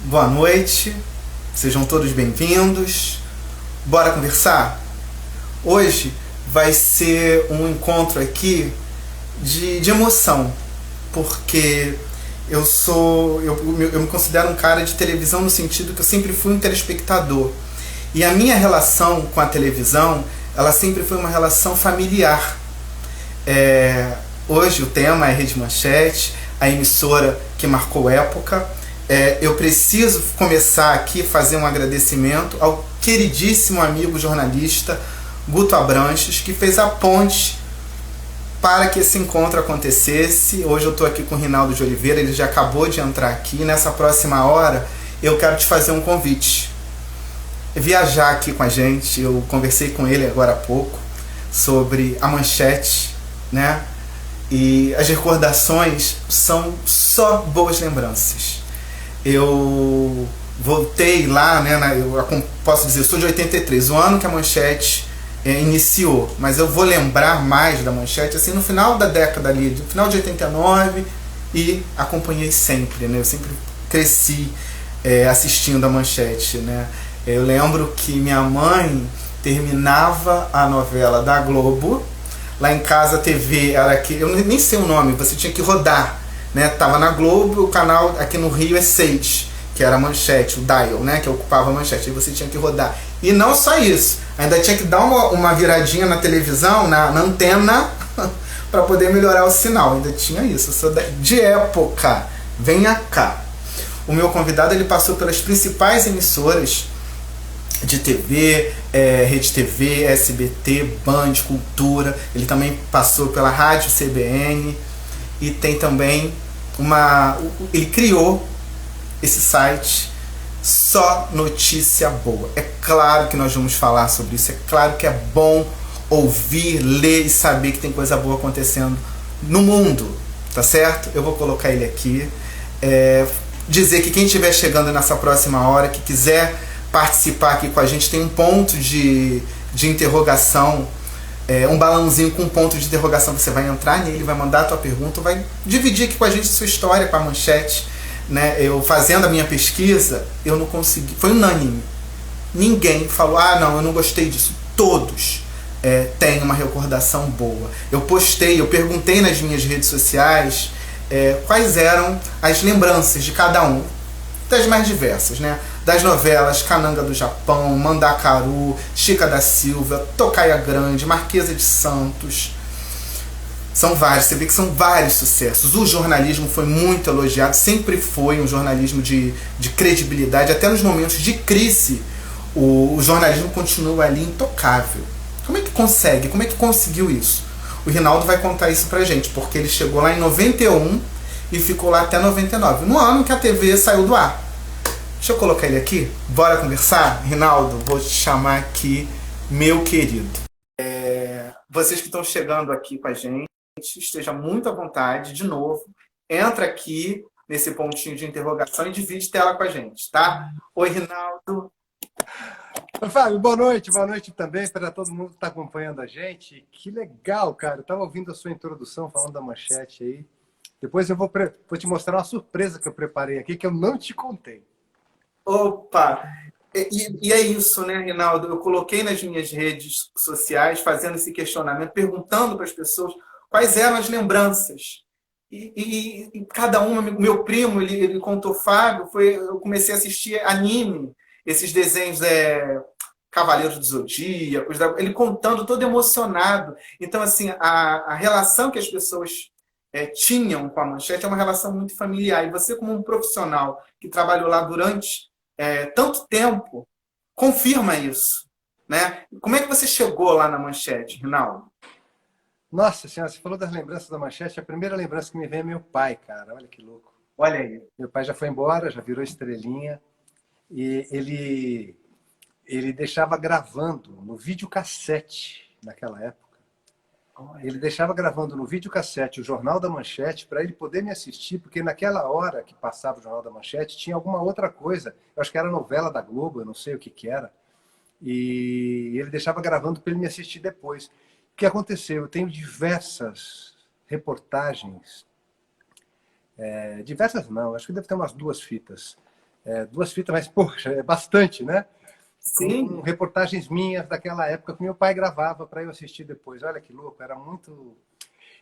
Boa noite, sejam todos bem-vindos. Bora conversar? Hoje vai ser um encontro aqui de emoção, porque eu me considero um cara de televisão no sentido que eu sempre fui um telespectador. E a minha relação com a televisão, ela sempre foi uma relação familiar. Hoje o tema é Rede Manchete, a emissora que marcou época. Eu preciso começar aqui a fazer um agradecimento ao queridíssimo amigo jornalista Guto Abranches, que fez a ponte para que esse encontro acontecesse. Hoje eu estou aqui com o Rinaldo de Oliveira, ele já acabou de entrar aqui. Nessa próxima hora eu quero te fazer um convite. Viajar aqui com a gente, eu conversei com ele agora há pouco sobre a Manchete, né? E as recordações são só boas lembranças. Eu voltei lá, né, eu posso dizer, eu sou de 83, o ano que a Manchete iniciou, mas eu vou lembrar mais da Manchete assim no final da década ali, no final de 89, e acompanhei sempre, né, eu sempre cresci assistindo a Manchete, né. Eu lembro que minha mãe terminava a novela da Globo, lá em casa a TV era que eu nem sei o nome, você tinha que rodar, né? Tava na Globo, o canal aqui no Rio é 6, que era a Manchete, o dial, né? Que ocupava a Manchete, aí você tinha que rodar. E não só isso, ainda tinha que dar uma viradinha na televisão, na antena, para poder melhorar o sinal. Ainda tinha isso, eu sou de época. Venha cá. O meu convidado, ele passou pelas principais emissoras de TV, Rede TV, SBT, Band, Cultura. Ele também passou pela Rádio CBN e tem também ele criou esse site Só Notícia Boa. É claro que nós vamos falar sobre isso, é claro que é bom ouvir, ler e saber que tem coisa boa acontecendo no mundo, tá certo? Eu vou colocar ele aqui, dizer que quem estiver chegando nessa próxima hora, que quiser participar aqui com a gente, tem um ponto de interrogação, um balãozinho com um ponto de interrogação. Você vai entrar nele, vai mandar a tua pergunta, vai dividir aqui com a gente a sua história com a Manchete, né? Eu fazendo a minha pesquisa, eu não consegui, foi unânime, ninguém falou, não, eu não gostei disso. Todos têm uma recordação boa. Eu perguntei nas minhas redes sociais quais eram as lembranças de cada um, das mais diversas, né? Das novelas Cananga do Japão, Mandacaru, Chica da Silva, Tocaia Grande, Marquesa de Santos. São vários, você vê que são vários sucessos. O jornalismo foi muito elogiado, sempre foi um jornalismo de credibilidade. Até nos momentos de crise, o jornalismo continua ali intocável. Como é que consegue? Como é que conseguiu isso? O Rinaldo vai contar isso pra gente, porque ele chegou lá em 91 e ficou lá até 99, no ano que a TV saiu do ar. Deixa eu colocar ele aqui, bora conversar? Rinaldo, vou te chamar aqui, meu querido. Vocês que estão chegando aqui com a gente, esteja muito à vontade, de novo, entra aqui nesse pontinho de interrogação e divide tela com a gente, tá? Oi, Rinaldo. Oi, Fábio, boa noite também para todo mundo que está acompanhando a gente. Que legal, cara, eu estava ouvindo a sua introdução falando da Manchete aí. Depois eu vou te mostrar uma surpresa que eu preparei aqui, que eu não te contei. Opa! E é isso, né, Rinaldo? Eu coloquei nas minhas redes sociais, fazendo esse questionamento, perguntando para as pessoas quais eram as lembranças. E cada uma, meu primo, ele contou, Fábio, eu comecei a assistir anime, esses desenhos Cavaleiros do Zodíaco, ele contando, todo emocionado. Então, assim, a relação que as pessoas tinham com a Manchete é uma relação muito familiar. E você, como um profissional que trabalhou lá durante tanto tempo, confirma isso, né? Como é que você chegou lá na Manchete, Rinaldo? Nossa senhora, você falou das lembranças da Manchete, a primeira lembrança que me vem é meu pai, cara, olha que louco. Olha aí. Meu pai já foi embora, já virou estrelinha, e ele deixava gravando no videocassete naquela época. Ele deixava gravando no videocassete o Jornal da Manchete para ele poder me assistir, porque naquela hora que passava o Jornal da Manchete tinha alguma outra coisa. Eu acho que era novela da Globo, eu não sei o que era. E ele deixava gravando para ele me assistir depois. O que aconteceu? Eu tenho diversas reportagens, diversas não, acho que deve ter umas 2 fitas, 2 fitas, mas, poxa, é bastante, né? Com Sim. reportagens minhas daquela época que meu pai gravava para eu assistir depois. Olha que louco, era muito.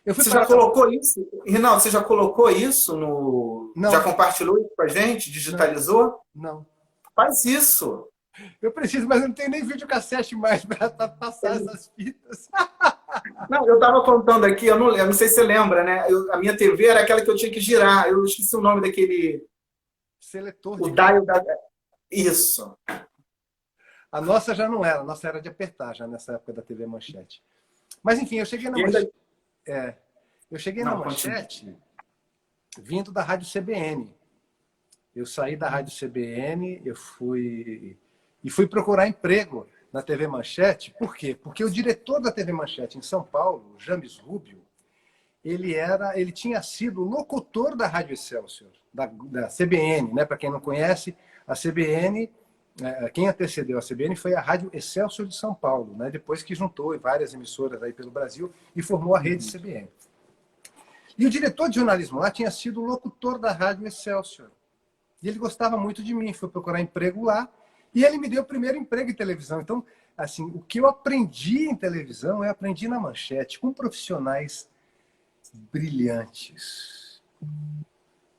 Eu fui Você já parar pra... colocou isso? Rinaldo, você já colocou isso no. Já Não, compartilhou isso com a gente? não, Digitalizou? não. Faz isso. Eu preciso, mas eu não tenho nem videocassete mais para passar essas fitas. Não, eu estava contando aqui, eu não sei se você lembra, né? A minha TV era aquela que eu tinha que girar. Eu esqueci o nome daquele. Seletor O de vídeo. dial da. Isso. A nossa já não era, a nossa era de apertar já nessa época da TV Manchete. Mas enfim, eu cheguei na E ainda. Manchete. Eu cheguei na Não, continua. Manchete vindo da Rádio CBN. Eu saí da Rádio CBN, eu fui procurar emprego na TV Manchete. Por quê? Porque o diretor da TV Manchete em São Paulo, James Rubio, ele tinha sido locutor da Rádio Excelsior, da CBN, né? Para quem não conhece, a CBN, quem antecedeu a CBN foi a Rádio Excelsior de São Paulo, né? Depois que juntou várias emissoras aí pelo Brasil e formou a rede CBN. E o diretor de jornalismo lá tinha sido locutor da Rádio Excelsior. E ele gostava muito de mim, foi procurar emprego lá, e ele me deu o primeiro emprego em televisão. Então, assim, o que eu aprendi em televisão, eu aprendi na Manchete, com profissionais brilhantes.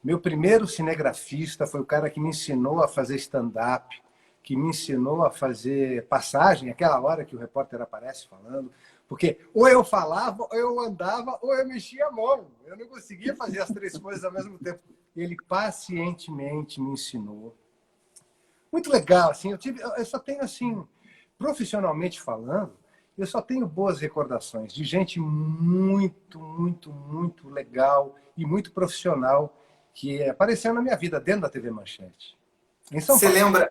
Meu primeiro cinegrafista foi o cara que me ensinou a fazer stand-up, que me ensinou a fazer passagem, aquela hora que o repórter aparece falando, porque ou eu falava, ou eu andava, ou eu mexia a mão. Eu não conseguia fazer as 3 coisas ao mesmo tempo. Ele pacientemente me ensinou. Muito legal, assim, eu só tenho, assim, profissionalmente falando, eu só tenho boas recordações de gente muito, muito, muito legal e muito profissional que apareceu na minha vida dentro da TV Manchete. Em São Você Paulo. lembra,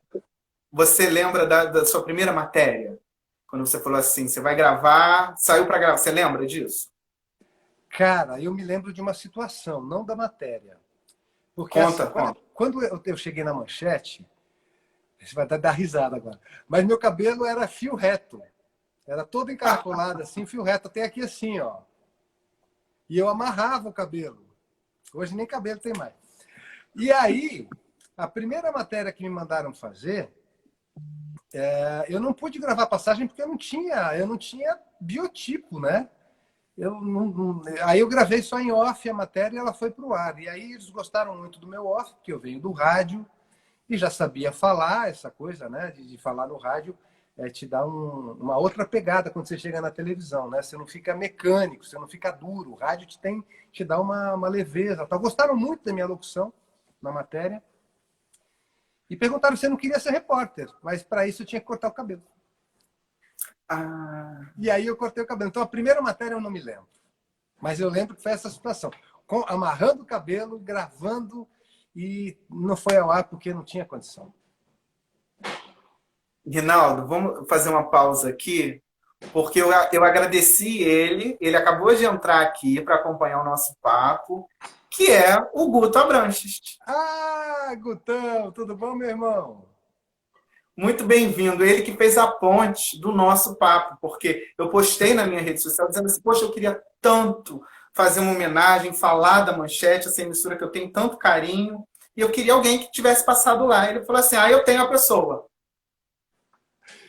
você lembra da sua primeira matéria? Quando você falou assim, você vai gravar, saiu para gravar. Você lembra disso? Cara, eu me lembro de uma situação, não da matéria. Porque assim, Conta, quando, conta. quando eu cheguei na Manchete, você vai dar risada agora, mas meu cabelo era fio reto. Era todo encaracolado, assim, fio reto, até aqui assim, ó. E eu amarrava o cabelo. Hoje nem cabelo tem mais. E aí, a primeira matéria que me mandaram fazer, eu não pude gravar passagem porque eu não tinha biotipo, né? Aí eu gravei só em off a matéria e ela foi para o ar. E aí eles gostaram muito do meu off, porque eu venho do rádio e já sabia falar essa coisa, né? De falar no rádio te dá uma outra pegada quando você chega na televisão, né? Você não fica mecânico, você não fica duro. O rádio te dá uma leveza. Tá? Gostaram muito da minha locução na matéria e perguntaram se eu não queria ser repórter, mas para isso eu tinha que cortar o cabelo. Ah, E aí eu cortei o cabelo. Então a primeira matéria eu não me lembro. Mas eu lembro que foi essa situação. Amarrando o cabelo, gravando, e não foi ao ar porque não tinha condição. Rinaldo, vamos fazer uma pausa aqui, porque eu agradeci ele acabou de entrar aqui para acompanhar o nosso papo, que é o Guto Abranches. Ah, Gutão, tudo bom, meu irmão? Muito bem-vindo. Ele que fez a ponte do nosso papo, porque eu postei na minha rede social dizendo assim, poxa, eu queria tanto fazer uma homenagem, falar da Manchete, essa emissora que eu tenho tanto carinho, e eu queria alguém que tivesse passado lá. Ele falou assim, eu tenho a pessoa.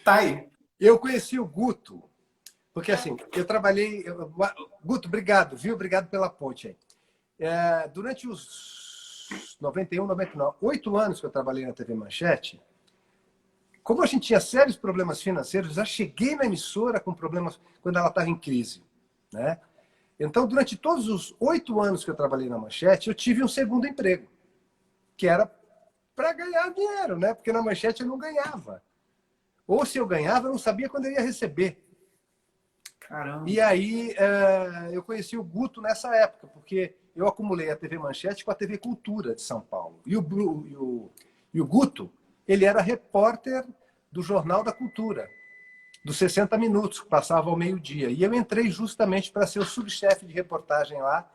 Tá aí. Eu conheci o Guto, porque assim, eu trabalhei... Guto, obrigado, viu? Obrigado pela ponte aí. Durante os 91, 99, 8 anos que eu trabalhei na TV Manchete, como a gente tinha sérios problemas financeiros, eu já cheguei na emissora com problemas quando ela estava em crise, né? Então, durante todos os 8 anos que eu trabalhei na Manchete, eu tive um segundo emprego, que era para ganhar dinheiro, né? Porque na Manchete eu não ganhava. Ou se eu ganhava, eu não sabia quando eu ia receber. Caramba. E aí eu conheci o Guto nessa época, porque eu acumulei a TV Manchete com a TV Cultura de São Paulo. E o Guto, ele era repórter do Jornal da Cultura, dos 60 Minutos, que passava ao meio-dia. E eu entrei justamente para ser o subchefe de reportagem lá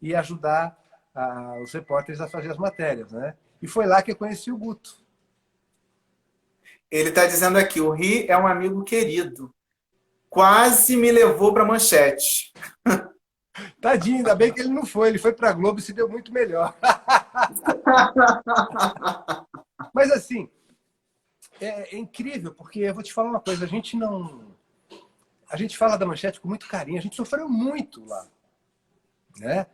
e ajudar os repórteres a fazer as matérias, né? E foi lá que eu conheci o Guto. Ele está dizendo aqui, o Ri é um amigo querido. Quase me levou para Manchete. Tadinho, ainda bem que ele foi para a Globo e se deu muito melhor. Mas assim, é incrível, porque eu vou te falar uma coisa, a gente fala da Manchete com muito carinho, a gente sofreu muito lá, né?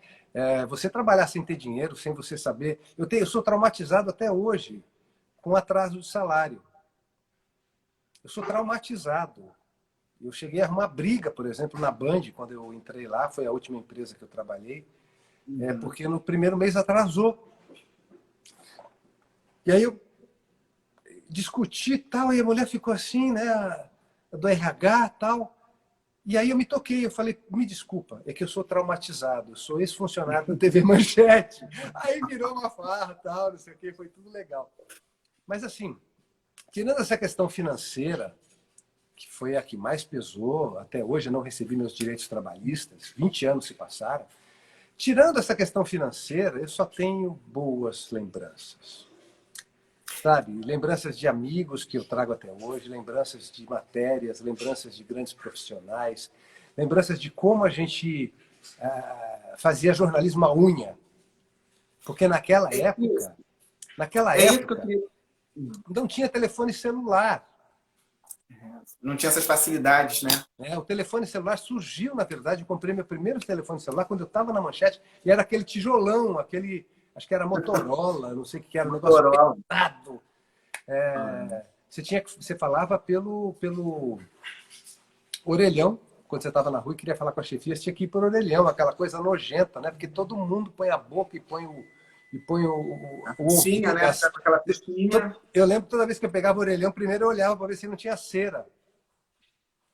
Você trabalhar sem ter dinheiro, sem você saber. Eu sou traumatizado até hoje com atraso de salário. Eu sou traumatizado. Eu cheguei a arrumar briga, por exemplo, na Band, quando eu entrei lá, foi a última empresa que eu trabalhei, porque no primeiro mês atrasou. E aí eu discuti tal, e a mulher ficou assim, né, do RH tal. E aí eu me toquei, eu falei, me desculpa, é que eu sou traumatizado, eu sou ex-funcionário da TV Manchete. Aí virou uma farra, tal, não sei o quê, foi tudo legal. Mas assim, tirando essa questão financeira, que foi a que mais pesou, até hoje eu não recebi meus direitos trabalhistas, 20 anos se passaram. Tirando essa questão financeira, eu só tenho boas lembranças. Sabe? Lembranças de amigos que eu trago até hoje, lembranças de matérias, lembranças de grandes profissionais, lembranças de como a gente fazia jornalismo à unha. Porque naquela época, não tinha telefone celular. Não tinha essas facilidades, né? O telefone celular surgiu, na verdade, eu comprei meu primeiro telefone celular quando eu estava na Manchete, e era aquele tijolão, acho que era Motorola, não sei o que era, um negócio pesado. Você falava pelo orelhão, quando você estava na rua e queria falar com a chefia, você tinha que ir por orelhão, aquela coisa nojenta, né? Porque todo mundo põe a boca e põe o ouvido, né? Com aquela piscinha. Eu lembro toda vez que eu pegava o orelhão, primeiro eu olhava para ver se não tinha cera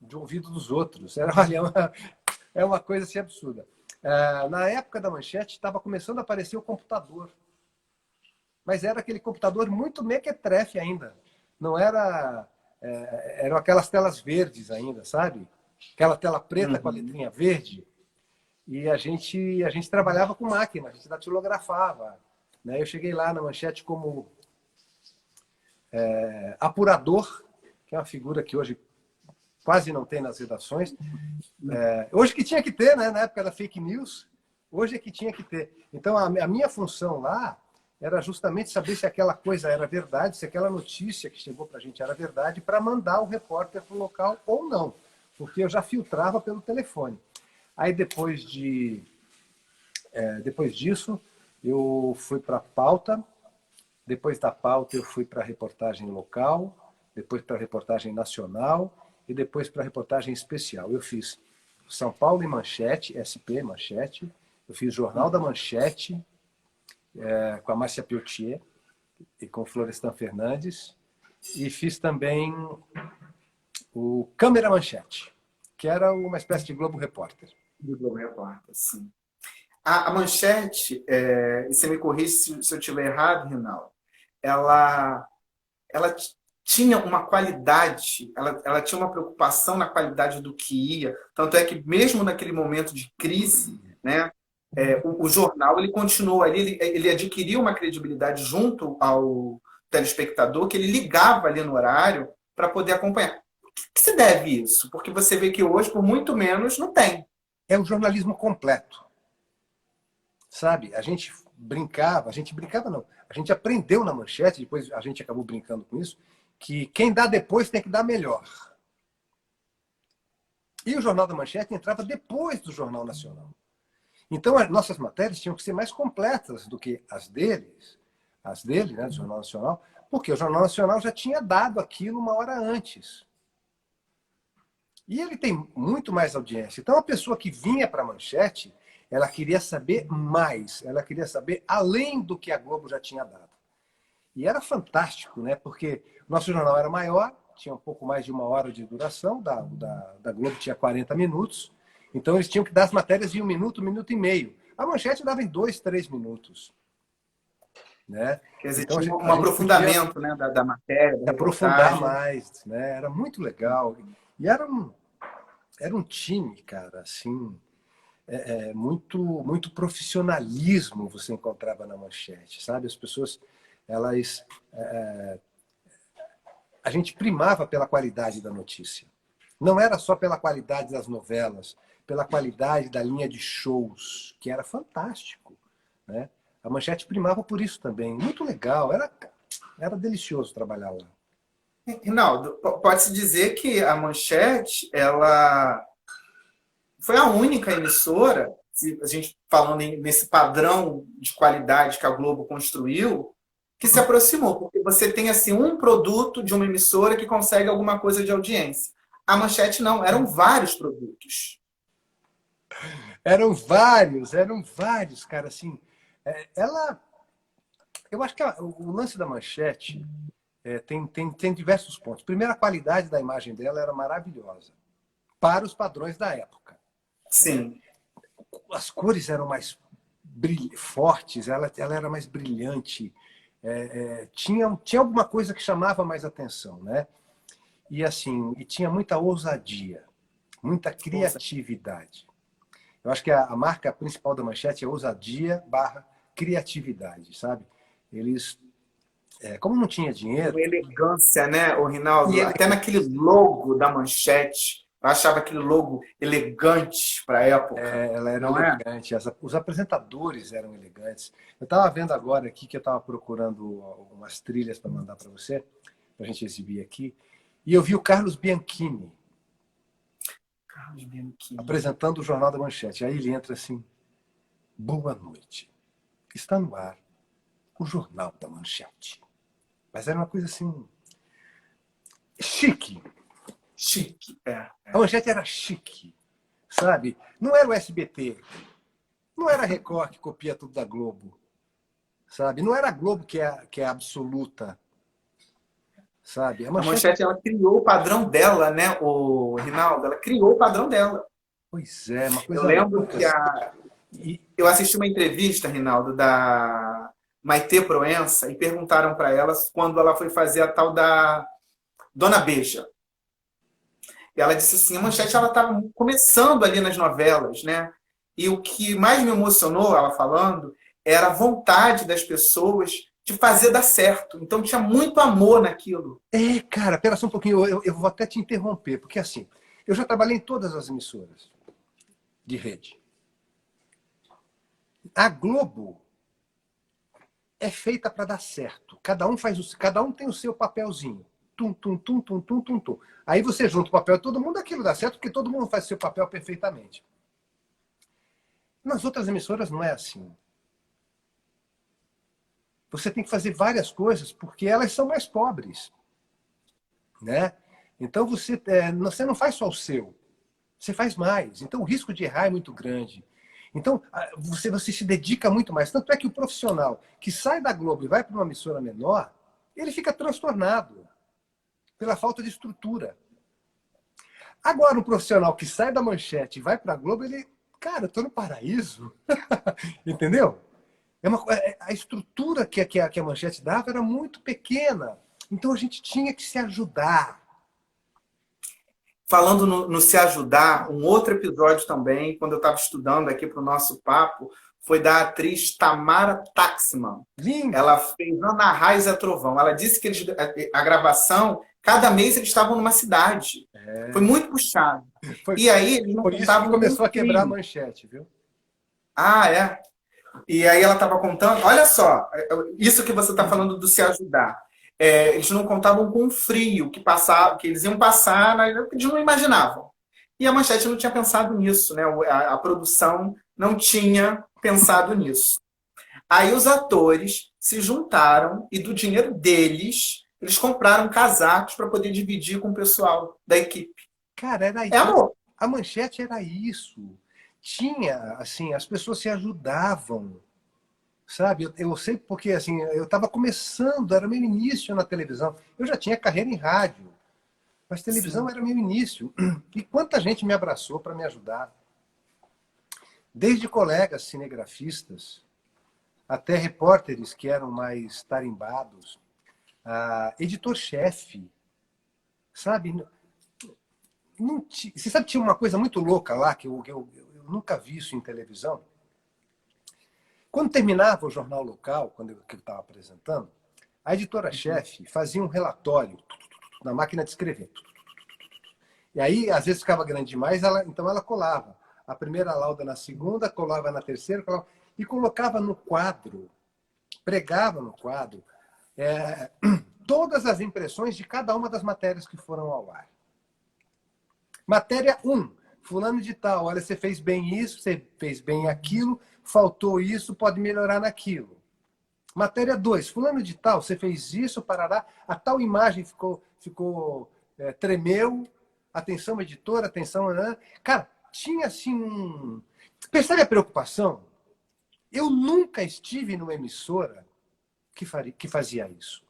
de ouvido dos outros. É uma coisa assim absurda. Na época da Manchete, estava começando a aparecer o computador. Mas era aquele computador muito mequetrefe ainda. Não era... eram aquelas telas verdes ainda, sabe? Aquela tela preta com a letrinha verde. E a gente trabalhava com máquina, a gente datilografava. Né? Eu cheguei lá na Manchete como apurador, que é uma figura que hoje quase não tem nas redações. Hoje que tinha que ter, né? Na época da fake news, hoje é que tinha que ter. Então, a minha função lá era justamente saber se aquela coisa era verdade, se aquela notícia que chegou para a gente era verdade, para mandar o repórter para o local ou não, porque eu já filtrava pelo telefone. Aí, depois disso, eu fui para a pauta, depois da pauta eu fui para a reportagem local, depois para a reportagem nacional, e depois para a reportagem especial. Eu fiz São Paulo e Manchete, SP Manchete, eu fiz Jornal da Manchete, com a Márcia Peltier e com o Florestan Fernandes, e fiz também o Câmera Manchete, que era uma espécie de Globo Repórter. De Globo Repórter, sim. A Manchete, e você me corrige se eu estiver errado, Rinaldo, ela tinha uma qualidade, ela tinha uma preocupação na qualidade do que ia, tanto é que mesmo naquele momento de crise, né, o jornal ele continuou ali, ele adquiriu uma credibilidade junto ao telespectador, que ele ligava ali no horário para poder acompanhar. O que se deve isso? Porque você vê que hoje, por muito menos, não tem. É o jornalismo completo. Sabe? A gente não, a gente aprendeu na Manchete, depois a gente acabou brincando com isso, que quem dá depois tem que dar melhor. E o Jornal da Manchete entrava depois do Jornal Nacional. Então, as nossas matérias tinham que ser mais completas do que as dele, né, do Jornal Nacional, porque o Jornal Nacional já tinha dado aquilo uma hora antes. E ele tem muito mais audiência. Então, a pessoa que vinha para a Manchete, ela queria saber mais, ela queria saber além do que a Globo já tinha dado. E era fantástico, né? Porque nosso jornal era maior, tinha um pouco mais de uma hora de duração, da Globo tinha 40 minutos, então eles tinham que dar as matérias em 1 minuto, 1 minuto e meio. A Manchete dava em 2, 3 minutos. Né? Quer dizer, então, tinha um aprofundamento podia, né, da matéria. Da aprofundar mais, né? Era muito legal. E era um time, cara, assim, muito profissionalismo você encontrava na Manchete, sabe? As pessoas, a gente primava pela qualidade da notícia. Não era só pela qualidade das novelas, pela qualidade da linha de shows, que era fantástico, né? A Manchete primava por isso também. Muito legal. Era delicioso trabalhar lá. Rinaldo, pode-se dizer que a Manchete, ela foi a única emissora, se a gente falando nesse padrão de qualidade que a Globo construiu, que se aproximou, porque você tem assim um produto de uma emissora que consegue alguma coisa de audiência. A Manchete não, eram vários produtos. Eram vários, cara, assim. Ela, eu acho que o lance da Manchete tem diversos pontos. Primeiro, a qualidade da imagem dela era maravilhosa, para os padrões da época. Sim. As cores eram mais fortes, ela era mais brilhante, tinha alguma coisa que chamava mais atenção, né? E assim, e tinha muita ousadia, muita criatividade. Eu acho que a marca principal da Manchete é ousadia barra criatividade, sabe? Eles, como não tinha dinheiro... Uma elegância, né, o Rinaldo? Até Elegância. naquele logo da Manchete, eu achava aquele logo elegante para a época. Ela era não elegante, os apresentadores eram elegantes. Eu estava vendo agora aqui que eu estava procurando umas trilhas para mandar para você, para a gente exibir aqui, e eu vi o Carlos Bianchini apresentando o Jornal da Manchete. Aí ele entra assim: boa noite, está no ar o Jornal da Manchete. Mas era uma coisa assim, chique. Chique, A Manchete era chique, sabe? Não era o SBT, não era a Record que copia tudo da Globo, sabe? Não era a Globo que é absoluta, sabe? A Manchete, ela criou o padrão dela, né, o Rinaldo? Ela criou o padrão dela. Pois é, uma coisa... Eu lembro que eu assisti uma entrevista, Rinaldo, da Maitê Proença, e perguntaram para ela quando ela foi fazer a tal da Dona Beija. E ela disse assim, a Manchete estava começando ali nas novelas, né? E o que mais me emocionou, ela falando, era a vontade das pessoas de fazer dar certo. Então tinha muito amor naquilo. Cara, pera só um pouquinho, eu vou até te interromper, porque assim, eu já trabalhei em todas as emissoras de rede. A Globo é feita para dar certo. Cada um tem o seu papelzinho. Tum, tum, tum, tum, tum, tum, tum. Aí você junta o papel de todo mundo, aquilo dá certo, porque todo mundo faz o seu papel perfeitamente. Nas outras emissoras não é assim. Você tem que fazer várias coisas, porque elas são mais pobres, né? Então você não faz só o seu, você faz mais. Então o risco de errar é muito grande. Então você se dedica muito mais. Tanto é que o profissional que sai da Globo e vai para uma emissora menor, ele fica transtornado pela falta de estrutura. Agora, um profissional que sai da Manchete e vai para a Globo, cara, eu estou no paraíso. Entendeu? A estrutura que a Manchete dava era muito pequena. Então a gente tinha que se ajudar. Falando no se ajudar, um outro episódio também, quando eu estava estudando aqui para o nosso papo, foi da atriz Tamara Taxman. Linda. Ela fez Ana Raiz e a Trovão. Ela disse que a gravação, cada mês eles estavam numa cidade. Foi muito puxado. E aí eles não por isso que começou a quebrar a Manchete, viu? Ah, é? E aí ela estava contando, olha só, isso que você está falando do se ajudar. Eles não contavam com o frio que eles iam passar, eles não imaginavam. E a Manchete não tinha pensado nisso, né? A produção não tinha pensado nisso. Aí os atores se juntaram e do dinheiro deles, eles compraram casacos para poder dividir com o pessoal da equipe. Cara, era isso. Amor. A Manchete era isso. Tinha, assim, as pessoas se ajudavam, sabe? Eu sei porque, assim, eu estava começando, era meu início na televisão. Eu já tinha carreira em rádio, mas televisão Sim. Era meu início. E quanta gente me abraçou para me ajudar. Desde colegas cinegrafistas, até repórteres que eram mais tarimbados, editor-chefe, sabe? Você sabe que tinha uma coisa muito louca lá, que eu nunca vi isso em televisão? Quando terminava o jornal local, quando eu estava apresentando, a editora-chefe fazia um relatório na máquina de escrever. E aí, às vezes, ficava grande demais, então ela colava a primeira lauda na segunda, colava na terceira, e colocava no quadro, pregava no quadro, todas as impressões de cada uma das matérias que foram ao ar. Matéria 1, fulano de tal, olha, você fez bem isso, você fez bem aquilo, faltou isso, pode melhorar naquilo. Matéria 2, fulano de tal, você fez isso, parará, a tal imagem tremeu, atenção editora, atenção... Cara, tinha assim Percebe a preocupação? Eu nunca estive numa emissora que fazia isso.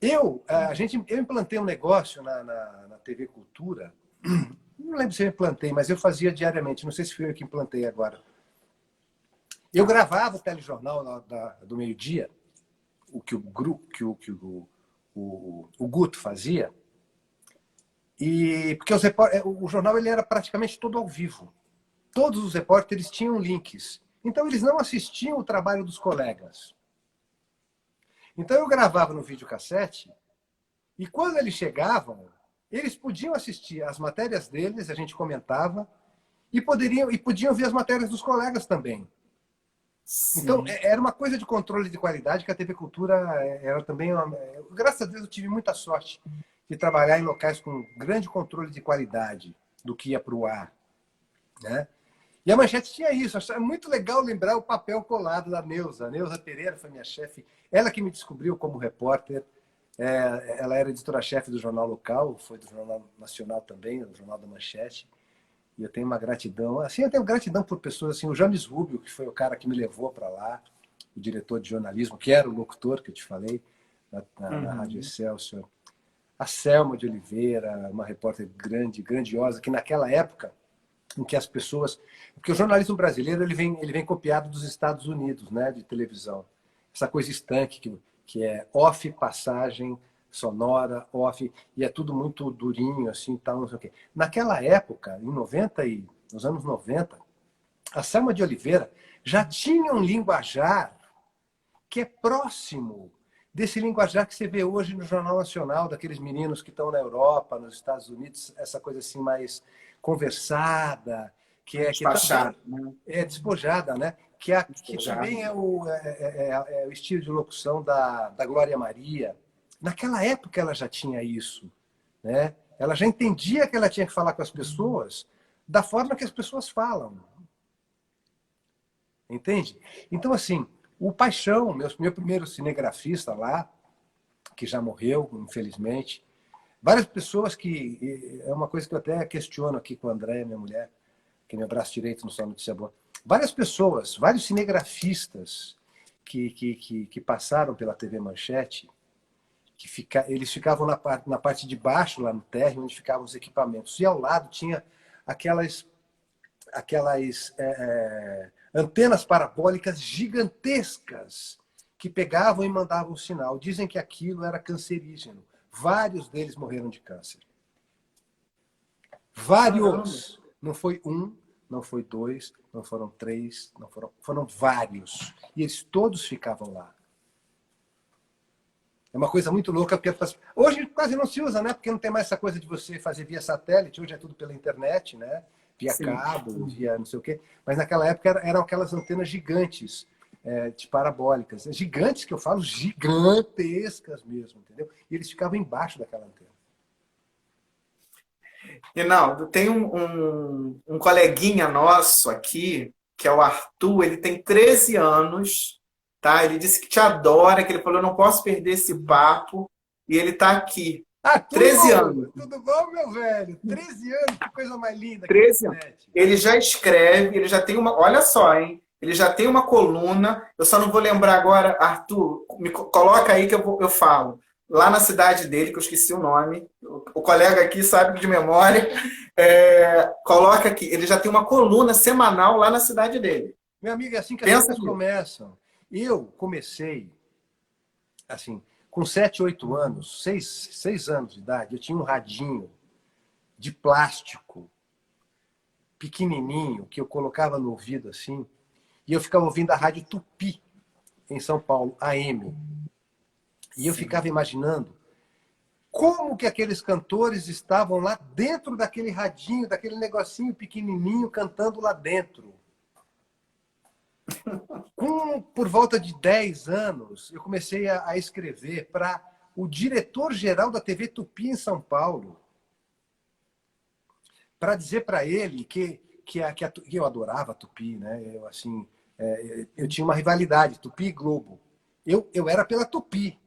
Eu implantei um negócio na TV Cultura, não lembro se eu implantei, mas eu fazia diariamente, não sei se fui eu que implantei agora. Eu gravava o telejornal do meio-dia, o que o Guto fazia, porque o jornal ele era praticamente todo ao vivo. Todos os repórteres tinham links. Então, eles não assistiam o trabalho dos colegas. Então, eu gravava no videocassete e, quando eles chegavam, eles podiam assistir as matérias deles, a gente comentava, e podiam ver as matérias dos colegas também. Sim. Então, era uma coisa de controle de qualidade que a TV Cultura era também... Graças a Deus, eu tive muita sorte de trabalhar em locais com grande controle de qualidade do que ia para o ar, né? E a Manchete tinha isso. É muito legal lembrar o papel colado da Neuza. A Neuza Pereira foi minha chefe. Ela que me descobriu como repórter. Ela era editora-chefe do jornal local, foi do Jornal Nacional também, do Jornal da Manchete. E eu tenho uma gratidão. Assim, eu tenho gratidão por pessoas assim. O James Rubio, que foi o cara que me levou para lá, o diretor de jornalismo, que era o locutor que eu te falei, na Rádio Excelsior. A Selma de Oliveira, uma repórter grandiosa, que naquela época em que as pessoas... Porque o jornalismo brasileiro ele vem copiado dos Estados Unidos, né, de televisão. Essa coisa estanque, que é off, passagem, sonora, off, e é tudo muito durinho, assim, tal, não sei o quê. Naquela época, nos anos 90, a Selma de Oliveira já tinha um linguajar que é próximo desse linguajar que você vê hoje no Jornal Nacional, daqueles meninos que estão na Europa, nos Estados Unidos, essa coisa assim mais conversada, que despojada, despojada, né? Que também é o estilo de locução da Glória Maria. Naquela época ela já tinha isso, né? Ela já entendia que ela tinha que falar com as pessoas da forma que as pessoas falam. Entende? Então, assim, o Paixão, meu primeiro cinegrafista lá, que já morreu, infelizmente, várias pessoas que... É uma coisa que eu até questiono aqui com a Andréia, minha mulher, que é meu braço direito no Só Notícia Boa. Várias pessoas, vários cinegrafistas que passaram pela TV Manchete, eles ficavam na parte de baixo, lá no térreo, onde ficavam os equipamentos. E ao lado tinha aquelas antenas parabólicas gigantescas que pegavam e mandavam sinal. Dizem que aquilo era cancerígeno. Vários deles morreram de câncer. Vários. Não foi um, não foi dois, não foram três, foram vários. E eles todos ficavam lá. É uma coisa muito louca, porque hoje quase não se usa, né? Porque não tem mais essa coisa de você fazer via satélite, hoje é tudo pela internet, né? Via cabo, via não sei o quê. Mas naquela época eram aquelas antenas gigantes, de parabólicas. Gigantes que eu falo, gigantescas mesmo, entendeu? E eles ficavam embaixo daquela antena. Rinaldo, tem um coleguinha nosso aqui, que é o Arthur, ele tem 13 anos, tá? Ele disse que te adora, que ele falou, não posso perder esse papo, e ele tá aqui. Arthur, 13 anos. Tudo bom, meu velho? 13 anos, que coisa mais linda. 13 anos. Ele já escreve, ele já tem uma... Olha só, hein? Ele já tem uma coluna, eu só não vou lembrar agora, Arthur, me coloca aí que eu falo. Lá na cidade dele, que eu esqueci o nome, o colega aqui sabe de memória, coloca aqui, ele já tem uma coluna semanal lá na cidade dele. Meu amigo, é assim que as coisas começam. Eu comecei, assim, com 7, 8 anos, 6 anos de idade, eu tinha um radinho de plástico, pequenininho, que eu colocava no ouvido assim, e eu ficava ouvindo a Rádio Tupi, em São Paulo, AM. E eu ficava imaginando como que aqueles cantores estavam lá dentro daquele radinho, daquele negocinho pequenininho, cantando lá dentro. Por volta de 10 anos, eu comecei a escrever para o diretor-geral da TV Tupi em São Paulo, para dizer para ele que eu adorava a Tupi, né? Eu, assim, eu tinha uma rivalidade, Tupi e Globo. Eu era pela Tupi,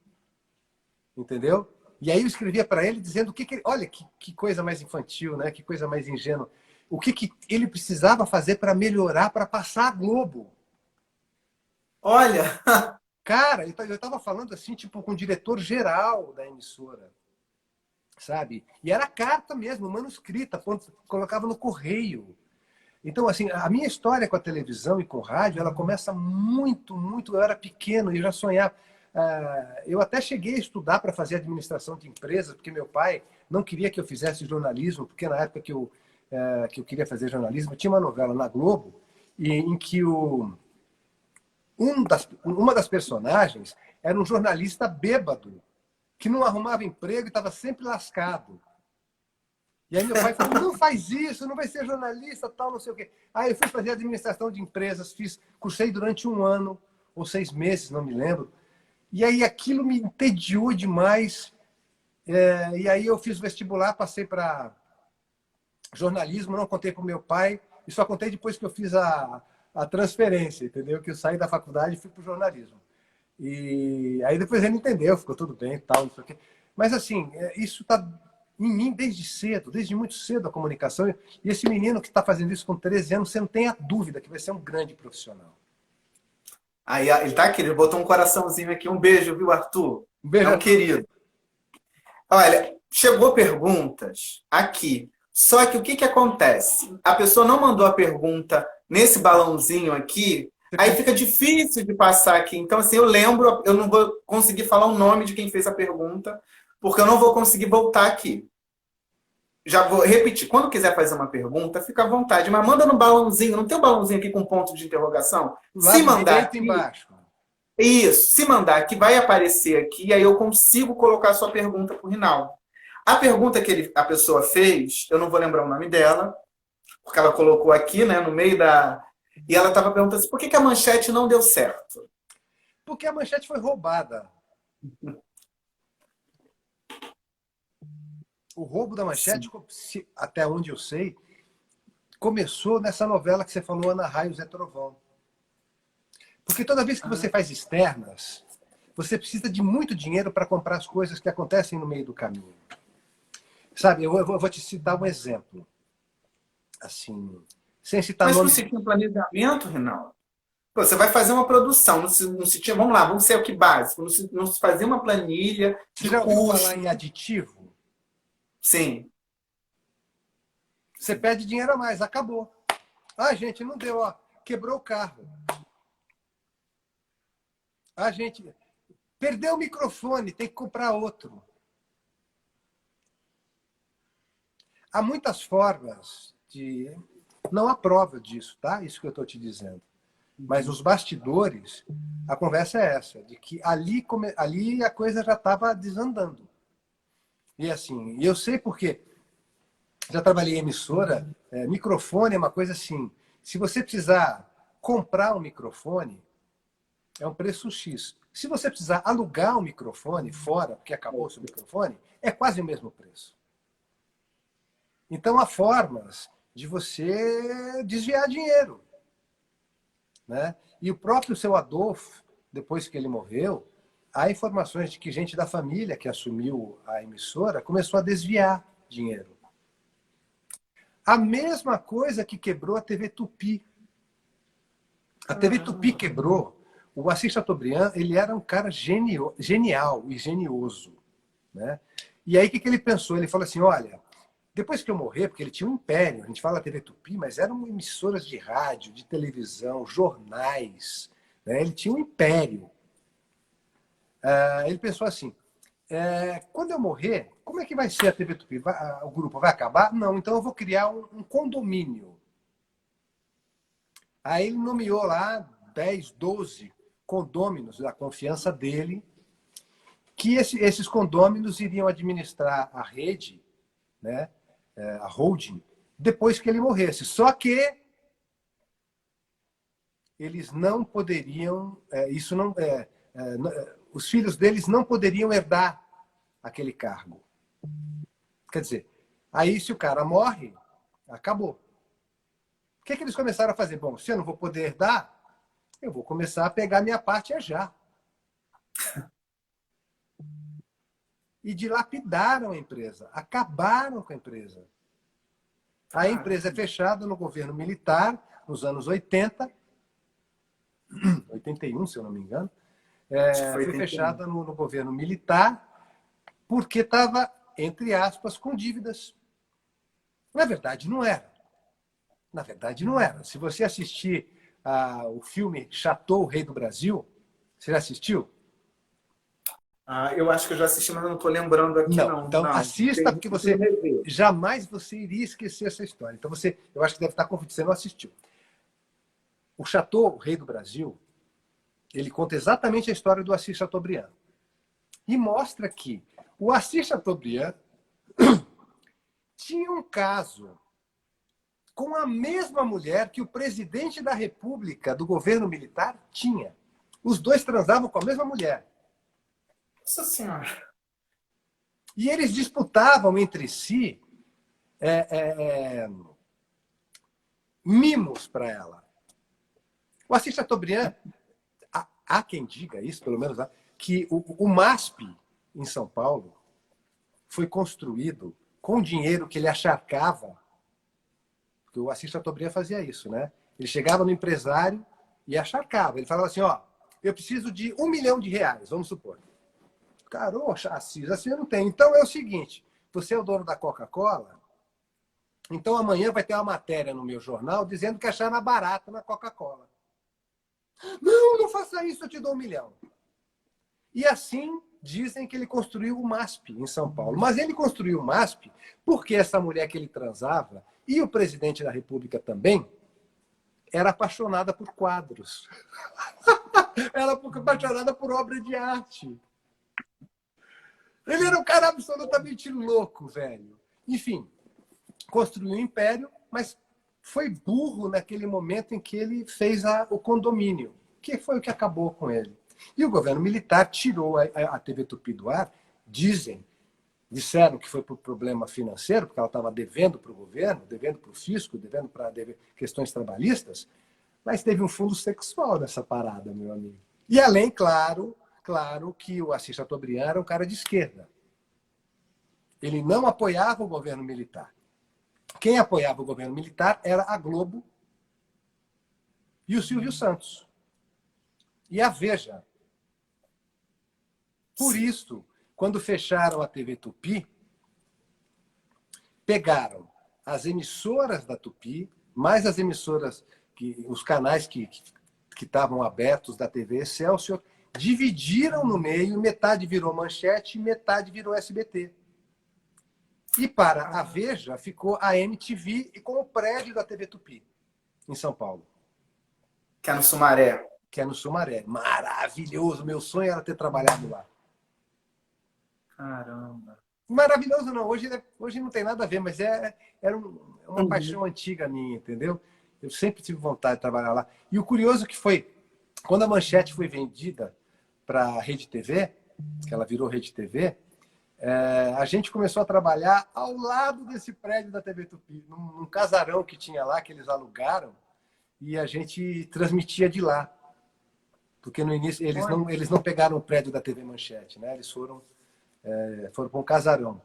entendeu? E aí eu escrevia para ele dizendo olha que coisa mais infantil, né? Que coisa mais ingênua. O que ele precisava fazer para melhorar, para passar a Globo. Olha, Cara, eu estava falando assim, tipo, com o diretor-geral da emissora, sabe? E era carta mesmo, manuscrita, colocava no correio. Então, assim, a minha história com a televisão e com o rádio, ela começa muito, muito. Eu era pequeno e eu já sonhava. Eu até cheguei a estudar para fazer administração de empresas, porque meu pai não queria que eu fizesse jornalismo, porque na época que eu queria fazer jornalismo, tinha uma novela na Globo em que uma das personagens era um jornalista bêbado, que não arrumava emprego e estava sempre lascado. E aí meu pai falou, não faz isso, não vai ser jornalista, tal, não sei o quê. Aí eu fui fazer administração de empresas, cursei durante 1 ano, ou 6 meses, não me lembro. E aí aquilo me entediou demais. E aí eu fiz vestibular, passei para jornalismo, não contei para o meu pai, e só contei depois que eu fiz a transferência, entendeu? Que eu saí da faculdade e fui para o jornalismo. E aí depois ele entendeu, ficou tudo bem, tal, não sei o quê. Mas assim, isso está em mim desde cedo, desde muito cedo a comunicação. E esse menino que está fazendo isso com 13 anos, você não tem a dúvida que vai ser um grande profissional. aí ele tá aqui, ele botou um coraçãozinho aqui. Um beijo, viu, Arthur? Um É beijo, um Arthur. querido. Olha, chegou perguntas aqui. Só que o que acontece? A pessoa não mandou a pergunta nesse balãozinho aqui, aí fica difícil de passar aqui. Então, assim, eu lembro, eu não vou conseguir falar o nome de quem fez a pergunta, porque eu não vou conseguir voltar aqui. Já vou repetir. Quando quiser fazer uma pergunta, fica à vontade, mas manda no balãozinho. Não tem um balãozinho aqui com ponto de interrogação? Do Se lado mandar direito aqui, embaixo. isso, se mandar aqui, vai aparecer aqui, e aí eu consigo colocar a sua pergunta para o Rinaldo. A pergunta que a pessoa fez, eu não vou lembrar o nome dela, porque ela colocou aqui, né, no meio da... E ela estava perguntando assim, por que a manchete não deu certo? Porque a manchete foi roubada. O roubo da manchete, até onde eu sei, começou nessa novela que você falou, Ana Raio, Zé Trovão. Porque toda vez que você faz externas, você precisa de muito dinheiro para comprar as coisas que acontecem no meio do caminho. Sabe, eu vou te citar um exemplo. Assim, sem citar Mas nome. não se tinha um planejamento, Rinaldo? Pô, você vai fazer uma produção, não se tinha, vamos lá, vamos ser o que básico, não se fazia uma planilha Você de já ouviu custo. falar em aditivo? Sim. Você pede dinheiro a mais, acabou. Ah, gente, não deu, ó, quebrou o carro. Ah, gente, perdeu o microfone, tem que comprar outro. Há muitas formas de... Não há prova disso, tá? Isso que eu estou te dizendo. Mas os bastidores, a conversa é essa, de que ali a coisa já estava desandando. E assim, eu sei porque já trabalhei em emissora, microfone é uma coisa assim, se você precisar comprar um microfone, é um preço X. Se você precisar alugar um microfone fora, porque acabou o seu microfone, é quase o mesmo preço. Então há formas de você desviar dinheiro. Né? E o próprio seu Adolfo, depois que ele morreu, há informações de que gente da família que assumiu a emissora começou a desviar dinheiro. A mesma coisa que quebrou a TV Tupi. A TV Tupi quebrou. O Assis Chateaubriand, ele era um cara genial e genioso. Né? E aí o que ele pensou? Ele falou assim, olha, depois que eu morrer, porque ele tinha um império, a gente fala TV Tupi, mas eram emissoras de rádio, de televisão, jornais, né? Ele tinha um império. Ele pensou assim, quando eu morrer, como é que vai ser a TV Tupi? O grupo vai acabar? Não, então eu vou criar um condomínio. Aí ele nomeou lá 10, 12 condôminos da confiança dele, que esses condôminos iriam administrar a rede, né? A holding, depois que ele morresse. Só que eles não poderiam, os filhos deles não poderiam herdar aquele cargo. Quer dizer, aí se o cara morre, acabou. O que eles começaram a fazer? Bom, se eu não vou poder herdar, eu vou começar a pegar minha parte já. E dilapidaram a empresa, acabaram com a empresa. A empresa é fechada no governo militar, nos anos 80, 81, se eu não me engano. Foi fechada no governo militar porque estava, entre aspas, com dívidas. Na verdade, não era. Na verdade, não era. Se você assistir o filme Chateau, o Rei do Brasil, você já assistiu? Eu acho que eu já assisti, mas eu não estou lembrando aqui, não. Então, não. assista, porque jamais você iria esquecer essa história. Então, eu acho que deve estar confundido, você não assistiu. O Chateau, o Rei do Brasil, ele conta exatamente a história do Assis Chateaubriand. E mostra que o Assis Chateaubriand tinha um caso com a mesma mulher que o presidente da República, do governo militar, tinha. Os dois transavam com a mesma mulher. Nossa Senhora! E eles disputavam entre si mimos para ela. O Assis Chateaubriand, há quem diga isso, pelo menos, que o MASP, em São Paulo, foi construído com dinheiro que ele acharcava, porque o Assis Chateaubriand fazia isso, né? Ele chegava no empresário e acharcava. Ele falava assim, eu preciso de R$1 milhão, vamos supor. Cara, Assis, assim eu não tenho. Então é o seguinte, você é o dono da Coca-Cola, então amanhã vai ter uma matéria no meu jornal dizendo que acharam barata na Coca-Cola. Não faça isso, eu te dou R$1 milhão. E assim dizem que ele construiu o MASP em São Paulo. Mas ele construiu o MASP porque essa mulher que ele transava, e o presidente da República também, era apaixonada por quadros. Era apaixonada por obra de arte. Ele era um cara absolutamente louco, velho. Enfim, construiu um império, mas foi burro naquele momento em que ele fez o condomínio, que foi o que acabou com ele. E o governo militar tirou a TV Tupi do ar, disseram que foi por problema financeiro, porque ela estava devendo para o governo, devendo para o fisco, devendo para questões trabalhistas, mas teve um fundo sexual nessa parada, meu amigo. E além, claro que o Assis Chateaubriand era um cara de esquerda. Ele não apoiava o governo militar. Quem apoiava o governo militar era a Globo e o Silvio Santos. E a Veja. Por isso, quando fecharam a TV Tupi, pegaram as emissoras da Tupi, mais as emissoras, os canais que estavam abertos da TV Excelsior, dividiram no meio, metade virou Manchete e metade virou SBT. E para a Veja ficou a MTV e com o prédio da TV Tupi, em São Paulo. Que é no Sumaré. Que é no Sumaré. Maravilhoso! Meu sonho era ter trabalhado lá. Caramba! Maravilhoso não, hoje não tem nada a ver, mas era uma paixão antiga minha, entendeu? Eu sempre tive vontade de trabalhar lá. E o curioso que foi, quando a Manchete foi vendida para a Rede TV, que ela virou Rede TV, a gente começou a trabalhar ao lado desse prédio da TV Tupi, num casarão que tinha lá, que eles alugaram, e a gente transmitia de lá. Porque no início eles não pegaram o prédio da TV Manchete, né? Eles foram para um casarão.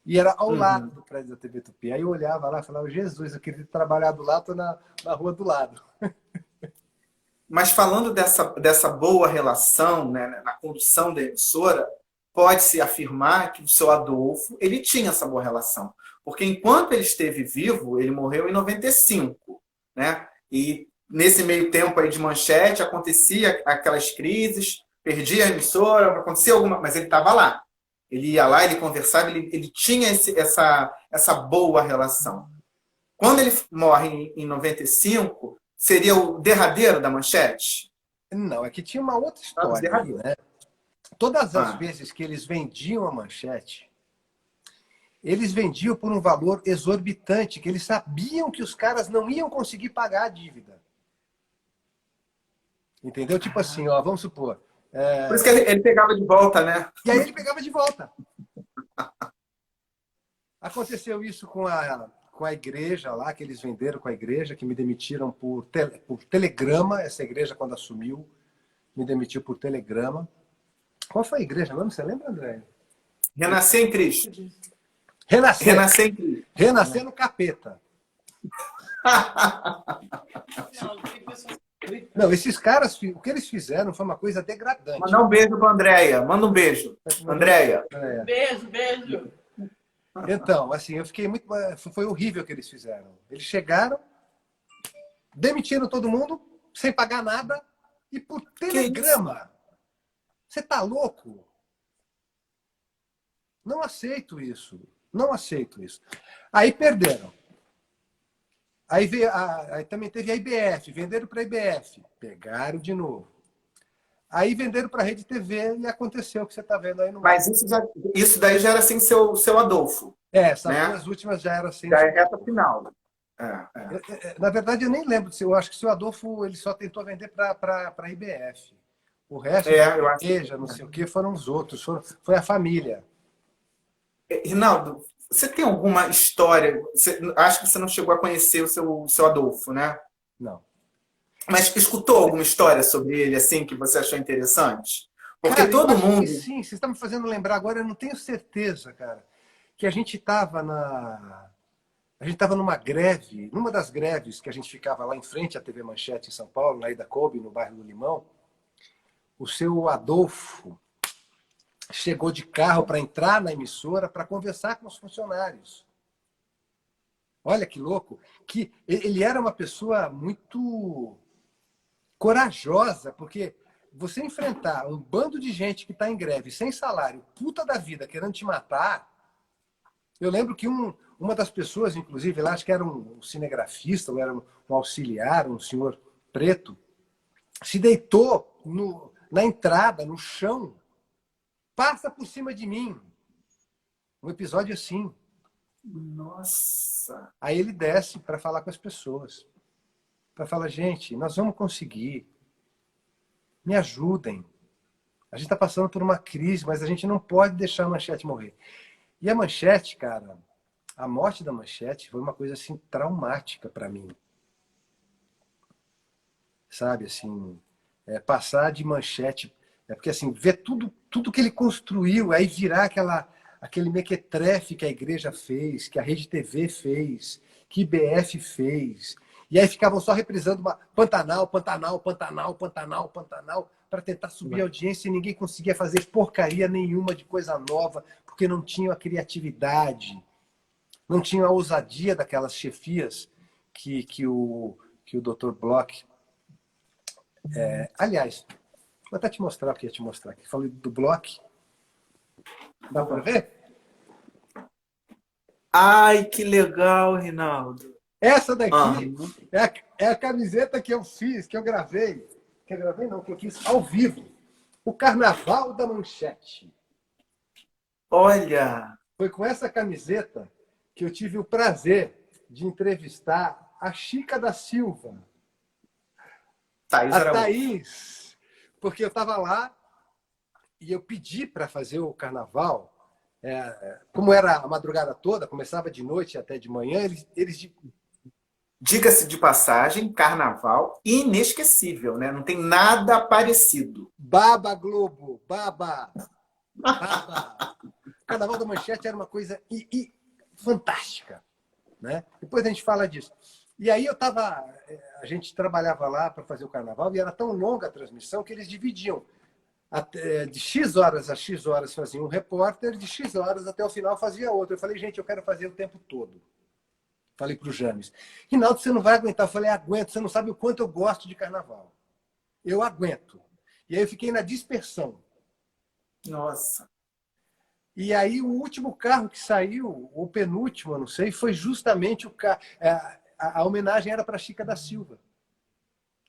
E era ao lado do prédio da TV Tupi. Aí eu olhava lá e falava, Jesus, eu queria trabalhar do lado, estou na rua do lado. Mas falando dessa boa relação, né, na condução da emissora, pode-se afirmar que o seu Adolfo ele tinha essa boa relação. Porque enquanto ele esteve vivo, ele morreu em 95. Né? E nesse meio tempo aí de Manchete, acontecia aquelas crises, perdia a emissora, acontecia alguma... Mas ele estava lá. Ele ia lá, ele conversava, ele tinha essa boa relação. Quando ele morre em 95, seria o derradeiro da Manchete? Não, é que tinha uma outra história aí, né? Todas as vezes que eles vendiam a Manchete, eles vendiam por um valor exorbitante, que eles sabiam que os caras não iam conseguir pagar a dívida. Entendeu? Tipo assim, ó, vamos supor. Por isso que ele pegava de volta, né? E aí ele pegava de volta. Aconteceu isso com a igreja lá, que eles venderam com a igreja, que me demitiram por telegrama. Essa igreja, quando assumiu, me demitiu por telegrama. Qual foi a igreja mesmo? Você lembra, André? Renascer em Cristo. Renascer. Renascer em Cristo. Renascer no capeta. Não, esses caras, o que eles fizeram foi uma coisa degradante. Manda um beijo pra Andréia. Manda um beijo. Andréia. Beijo, beijo. Então, assim, eu fiquei muito... Foi horrível o que eles fizeram. Eles chegaram, demitiram todo mundo, sem pagar nada, e por telegrama. Você tá louco? Não aceito isso. Não aceito isso. Aí perderam. Aí, aí também teve a IBF, venderam para a IBF, pegaram de novo. Aí venderam para a Rede TV e aconteceu o que você está vendo aí no... Mas isso daí já era sem seu Adolfo. Essas né? duas últimas já eram assim. Já é reta final. Na verdade, eu nem lembro. Eu acho que o seu Adolfo ele só tentou vender para a IBF. O resto, eu acho igreja, não sei o que, foram os outros. Foi a família. Rinaldo, você tem alguma história? Acho que você não chegou a conhecer o seu Adolfo, né? Não. Mas escutou alguma história sobre ele, assim, que você achou interessante? Porque cara, todo mundo... sim, vocês estão me fazendo lembrar agora, eu não tenho certeza, cara, que a gente estava numa greve, numa das greves que a gente ficava lá em frente à TV Manchete em São Paulo, na Ida Kobe, no bairro do Limão. O seu Adolfo chegou de carro para entrar na emissora para conversar com os funcionários. Olha que louco. Que ele era uma pessoa muito corajosa, porque você enfrentar um bando de gente que está em greve, sem salário, puta da vida, querendo te matar. Eu lembro que uma das pessoas, inclusive, lá, acho que era um cinegrafista, ou era um auxiliar, um senhor preto, se deitou na entrada, no chão, passa por cima de mim. Um episódio assim. Nossa! Aí ele desce para falar com as pessoas. Para falar, gente, nós vamos conseguir. Me ajudem. A gente está passando por uma crise, mas a gente não pode deixar a Manchete morrer. E a Manchete, cara, a morte da Manchete foi uma coisa assim traumática para mim. Sabe, assim, passar de Manchete... porque assim, ver tudo que ele construiu, aí virar aquele mequetrefe que a igreja fez, que a Rede TV fez, que IBF fez. E aí ficavam só reprisando uma Pantanal, Pantanal, Pantanal, Pantanal, Pantanal, para tentar subir a audiência e ninguém conseguia fazer porcaria nenhuma de coisa nova, porque não tinha a criatividade, não tinha a ousadia daquelas chefias que o Dr. Bloch... aliás, vou até te mostrar o que eu ia te mostrar aqui. Falei do Bloch. Dá para ver? Ai, que legal, Rinaldo. Essa daqui é a camiseta que eu fiz, que eu gravei. Que eu gravei não, que eu fiz ao vivo. O Carnaval da Manchete. Olha! Foi com essa camiseta que eu tive o prazer de entrevistar a Chica da Silva. A Thaís. Porque eu estava lá e eu pedi para fazer o carnaval. Como era a madrugada toda, começava de noite até de manhã, eles... Diga-se de passagem, carnaval inesquecível, né? Não tem nada parecido. Baba Globo, baba. O Carnaval da Manchete era uma coisa fantástica, né? Depois a gente fala disso. E aí a gente trabalhava lá para fazer o carnaval e era tão longa a transmissão que eles dividiam. De X horas a X horas fazia um repórter, de X horas até o final fazia outro. Eu falei, gente, eu quero fazer o tempo todo. Falei para o James. Rinaldo, você não vai aguentar. Eu falei, aguento, você não sabe o quanto eu gosto de carnaval. Eu aguento. E aí eu fiquei na dispersão. Nossa. E aí o último carro que saiu, o penúltimo, eu não sei, foi justamente o carro. A homenagem era para Chica da Silva.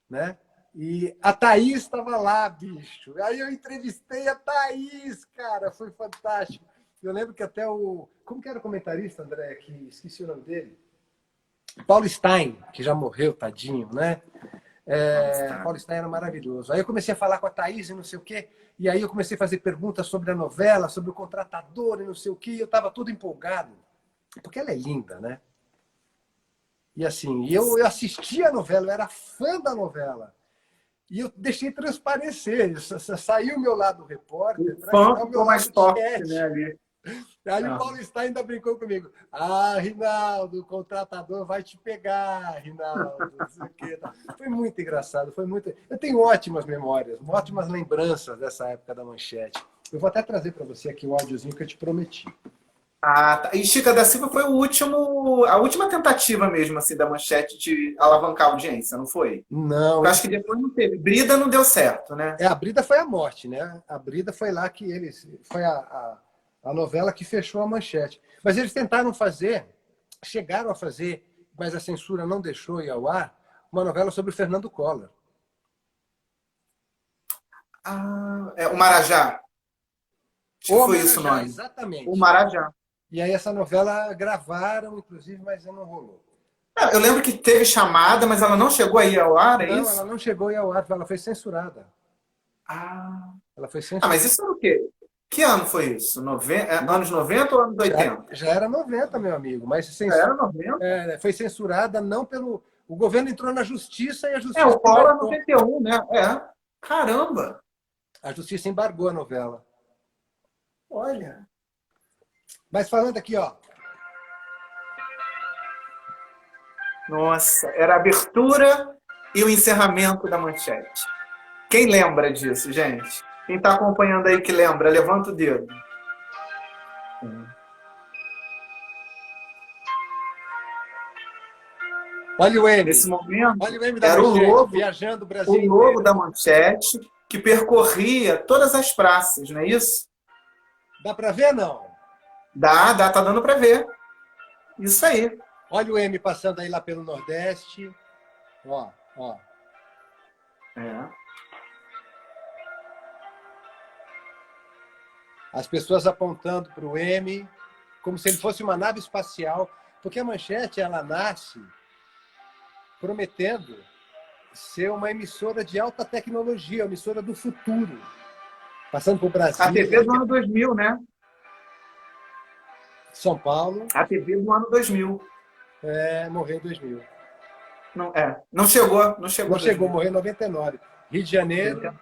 Né? E a Thaís estava lá, bicho. Aí eu entrevistei a Thaís, cara. Foi fantástico. Eu lembro que até o... Como que era o comentarista, André? Que esqueci o nome dele. Paulo Stein, que já morreu, tadinho, né? Paulo Stein era maravilhoso. Aí eu comecei a falar com a Thaís e não sei o quê, e aí eu comecei a fazer perguntas sobre a novela, sobre o contratador e não sei o quê, e eu estava todo empolgado, porque ela é linda, né? E assim, eu assistia a novela, eu era fã da novela. E eu deixei transparecer, saiu o meu lado repórter O para fã virar o meu ficou mais lado forte, né, chat. ali. Aí o Ah. Paulo Stein ainda brincou comigo. Ah, Rinaldo, o contratador vai te pegar, Rinaldo. Não sei o quê. Foi muito engraçado, foi muito. Eu tenho ótimas memórias, ótimas lembranças dessa época da Manchete. Eu vou até trazer para você aqui o áudiozinho que eu te prometi. Ah, tá. E Chica da Silva foi a última tentativa mesmo, assim, da Manchete de alavancar a audiência, não foi? Não, Eu acho que depois não teve. Brida não deu certo, né? a Brida foi a morte, né? A Brida foi lá que eles. Foi a novela que fechou a Manchete. Mas eles tentaram fazer, chegaram a fazer, mas a censura não deixou ir ao ar, uma novela sobre o Fernando Collor. Ah, o Marajá. Acho que O foi isso o Marajá, nome. O exatamente. Marajá. E aí essa novela gravaram, inclusive, mas não rolou. Ah, eu lembro que teve chamada, mas ela não chegou aí ao ar, é Não, ela isso? não chegou a ir ao ar, ela foi censurada. Ah. Ela foi Ah, mas censurada. isso era o quê? Que ano foi isso? Anos 90 ou anos Já, 80? já era 90, meu amigo, mas Era 90? foi censurada não pelo. O governo entrou na justiça e a O justiça Collor é embargou. 91, né? Caramba! A justiça embargou a novela. Olha. Mas falando aqui, ó. Nossa, era a abertura e o encerramento da Manchete. Quem lembra disso, gente? Quem está acompanhando aí que lembra, levanta o dedo. Olha o M. Nesse momento, Olha o M da era Manchete, viajando o Brasil o logo inteiro. da Manchete que percorria todas as praças, não é isso? Dá para ver, não? Tá dando para ver. Isso aí. Olha o M passando aí lá pelo Nordeste. Ó, ó. É. As pessoas apontando para o M, como se ele fosse uma nave espacial, porque a Manchete ela nasce prometendo ser uma emissora de alta tecnologia, uma emissora do futuro, passando por A TV Brasília, do ano 2000, né? São Paulo, A TV do ano 2000. morreu em 2000. Não chegou, não Não chegou. chegou, morreu em 99. Rio de Janeiro.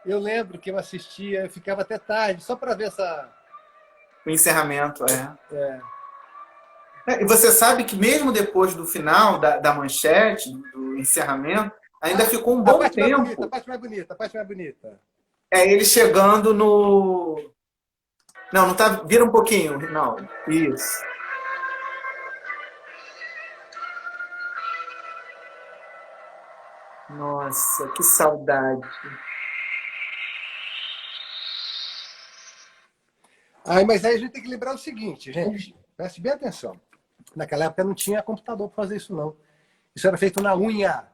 Eu lembro que eu assistia, eu ficava até tarde, só para ver essa. O encerramento, E você sabe que mesmo depois do final da Manchete, do encerramento, ainda ficou um A bom parte mais bonita, tempo. a parte mais bonita, a parte mais bonita. Ele chegando no. Não tá. Vira um pouquinho, Rinaldo. Isso. Nossa, que saudade. Mas aí a gente tem que lembrar o seguinte, gente, preste bem atenção. Naquela época não tinha computador para fazer isso, não. Isso era feito na unha.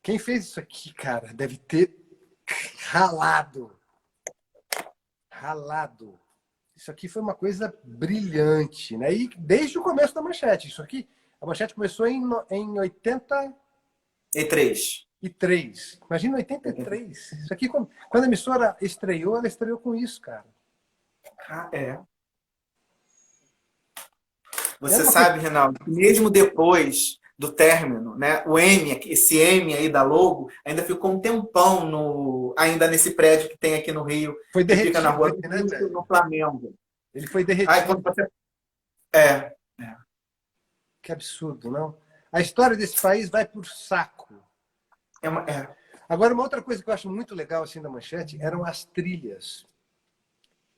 Quem fez isso aqui, cara, deve ter ralado. Ralado. Isso aqui foi uma coisa brilhante, né? E desde o começo da Manchete. Isso aqui, a Manchete começou em 83. E 3. Imagina 83. Isso aqui, quando a emissora estreou, ela estreou com isso, cara. Você sabe, Rinaldo, que mesmo depois do término, né, esse M aí da logo, ainda ficou um tempão ainda nesse prédio que tem aqui no Rio, Foi que fica na rua derretido, né, no Flamengo. Ele foi derretido. Que absurdo, não? A história desse país vai por saco. Agora, uma outra coisa que eu acho muito legal assim da Manchete eram as trilhas.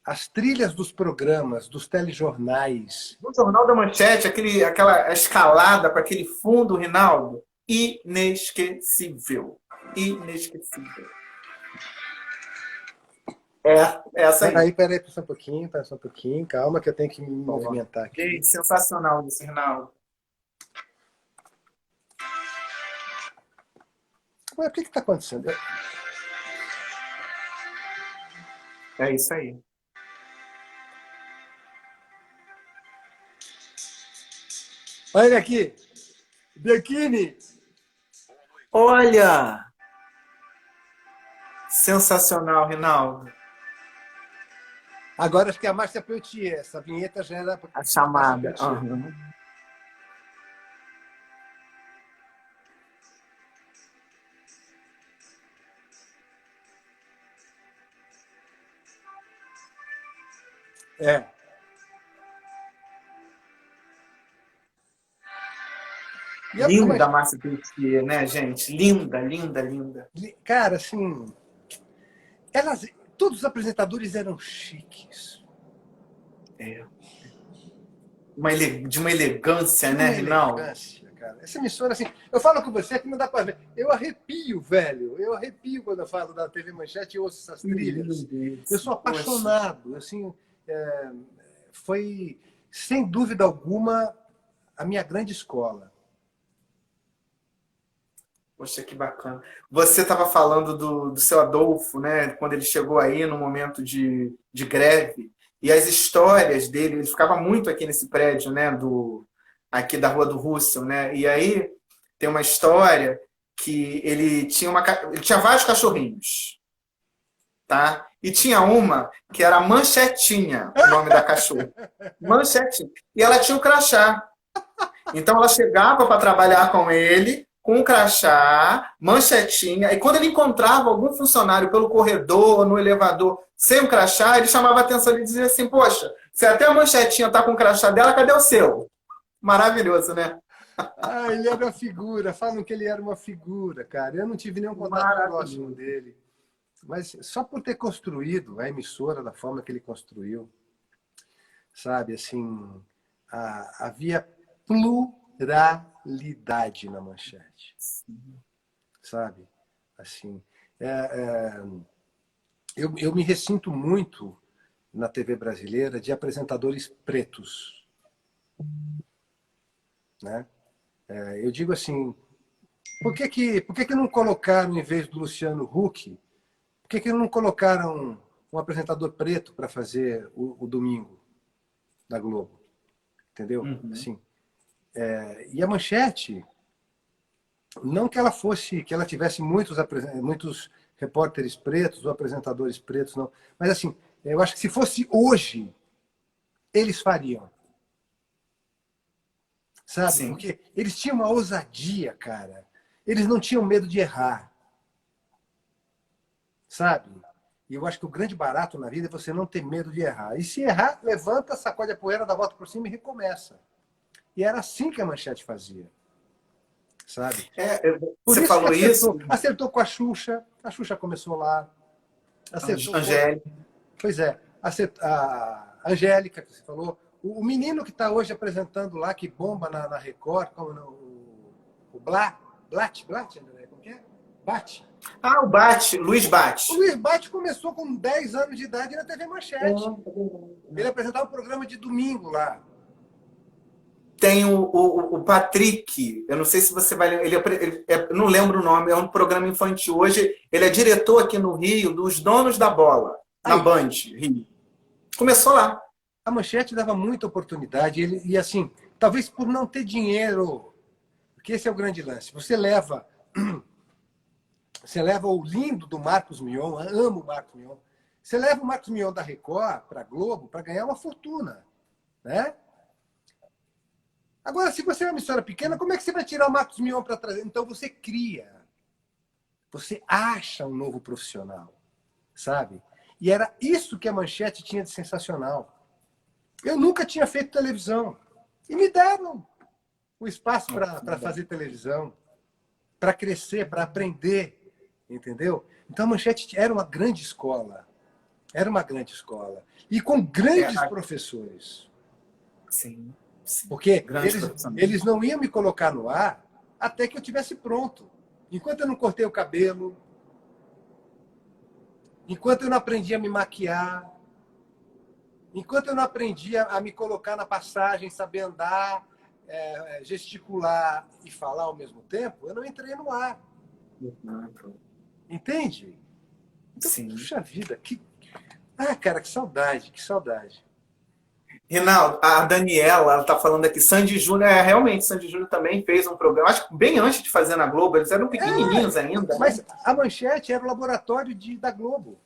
As trilhas dos programas, dos telejornais. No Jornal da Manchete, aquela escalada para aquele fundo, Rinaldo, inesquecível. Inesquecível. Essa aí. Peraí, só um pouquinho, calma que eu tenho que me movimentar aqui. Gente, sensacional isso, Rinaldo. Ué, o que está acontecendo? É isso aí. Olha ele aqui. Bianchini. Olha! Sensacional, Rinaldo. Agora acho que é a Márcia Peltier. Essa vinheta já era A a Márcia chamada. Peltier. Uhum. É. E Linda a Márcia Peltier, né, gente? Linda, linda, linda. cara, assim, elas, todos os apresentadores eram chiques. É. De uma elegância, né, Uma Rinaldo? elegância, cara. Essa emissora, assim, eu falo com você que não dá para ver. Eu arrepio, velho. Eu arrepio quando eu falo da TV Manchete e ouço essas Que trilhas. lindo Eu isso. sou Poxa, apaixonado. Assim, é, foi, sem dúvida alguma, a minha grande escola. poxa, que bacana. Você estava falando do seu Adolfo, né? Quando ele chegou aí no momento de greve. E as histórias dele, ele ficava muito aqui nesse prédio, né? Aqui da Rua do Russell, né? E aí tem uma história que ele tinha vários cachorrinhos, tá? E tinha uma que era Manchetinha, o nome da cachorra. Manchetinha. E ela tinha o crachá. Então ela chegava para trabalhar com ele, com um crachá, manchetinha, e quando ele encontrava algum funcionário pelo corredor, no elevador, sem o crachá, ele chamava a atenção e dizia assim: poxa, se até a manchetinha está com o crachá dela, cadê o seu? Maravilhoso, né? Ah, ele era uma figura. Falam que ele era uma figura, cara. Eu não tive nenhum contato próximo Maravilhoso. dele. Mas só por ter construído a emissora da forma que ele construiu, sabe, assim, havia pluralidade na Manchete, sabe? Assim, é, é, eu me ressinto muito na TV brasileira de apresentadores pretos, né? Eu digo assim, por que não colocaram, em vez do Luciano Huck, por que não colocaram um apresentador preto para fazer o domingo da Globo? Entendeu? Uhum. Assim, e a Manchete, não que ela tivesse muitos repórteres pretos ou apresentadores pretos, não. Mas assim, eu acho que se fosse hoje, eles fariam. Sabe? Sim. Porque eles tinham uma ousadia, cara. Eles não tinham medo de errar. Sabe? E eu acho que o grande barato na vida é você não ter medo de errar. E se errar, levanta, sacode a poeira, dá a volta por cima e recomeça. E era assim que a Manchete fazia. Sabe? Por Você isso que falou isso, acertou. Acertou com a Xuxa começou lá. Acertou com. Angélica. Pois é, a Angélica, que você falou. O menino que está hoje apresentando lá, que bomba na Record, como o Blatt, André, como que é? Bate. Ah, o Bate, Luiz O Bate. Luiz Bate começou com 10 anos de idade na TV Manchete. Ele apresentava um programa de domingo lá. Tem o Patrick, eu não sei se você vai lembrar, não lembro o nome, é um programa infantil. Hoje ele é diretor aqui no Rio dos Donos da Bola, na Aí, Band, Rio. Começou lá. a Manchete dava muita oportunidade. E assim, talvez por não ter dinheiro, porque esse é o grande lance. Você leva o lindo do Marcos Mion, amo o Marcos Mion. Você leva o Marcos Mion da Record para a Globo para ganhar uma fortuna, né? Agora, se você é uma emissora pequena, como é que você vai tirar o Marcos Mion para trazer? Então você cria, você acha um novo profissional, sabe? E era isso que a Manchete tinha de sensacional. Eu nunca tinha feito televisão e me deram o espaço para fazer televisão, para crescer, para aprender. Entendeu? Então a Manchete era uma grande escola. Era uma grande escola. E com grandes professores. Sim, sim. Porque Grande eles não iam me colocar no ar até que eu tivesse pronto. Enquanto eu não cortei o cabelo, enquanto eu não aprendi a me maquiar, enquanto eu não aprendi a me colocar na passagem, saber andar, gesticular e falar ao mesmo tempo, eu não entrei no ar. Entende? Então, Sim. puxa vida, que. Ah, cara, que saudade, que saudade. Rinaldo, a Daniela, ela tá falando aqui, Sandy Júnior, realmente, Sandy Júnior também fez um programa, acho que bem antes de fazer na Globo, eles eram pequenininhos ainda, né? Mas a Manchete era o laboratório da Globo.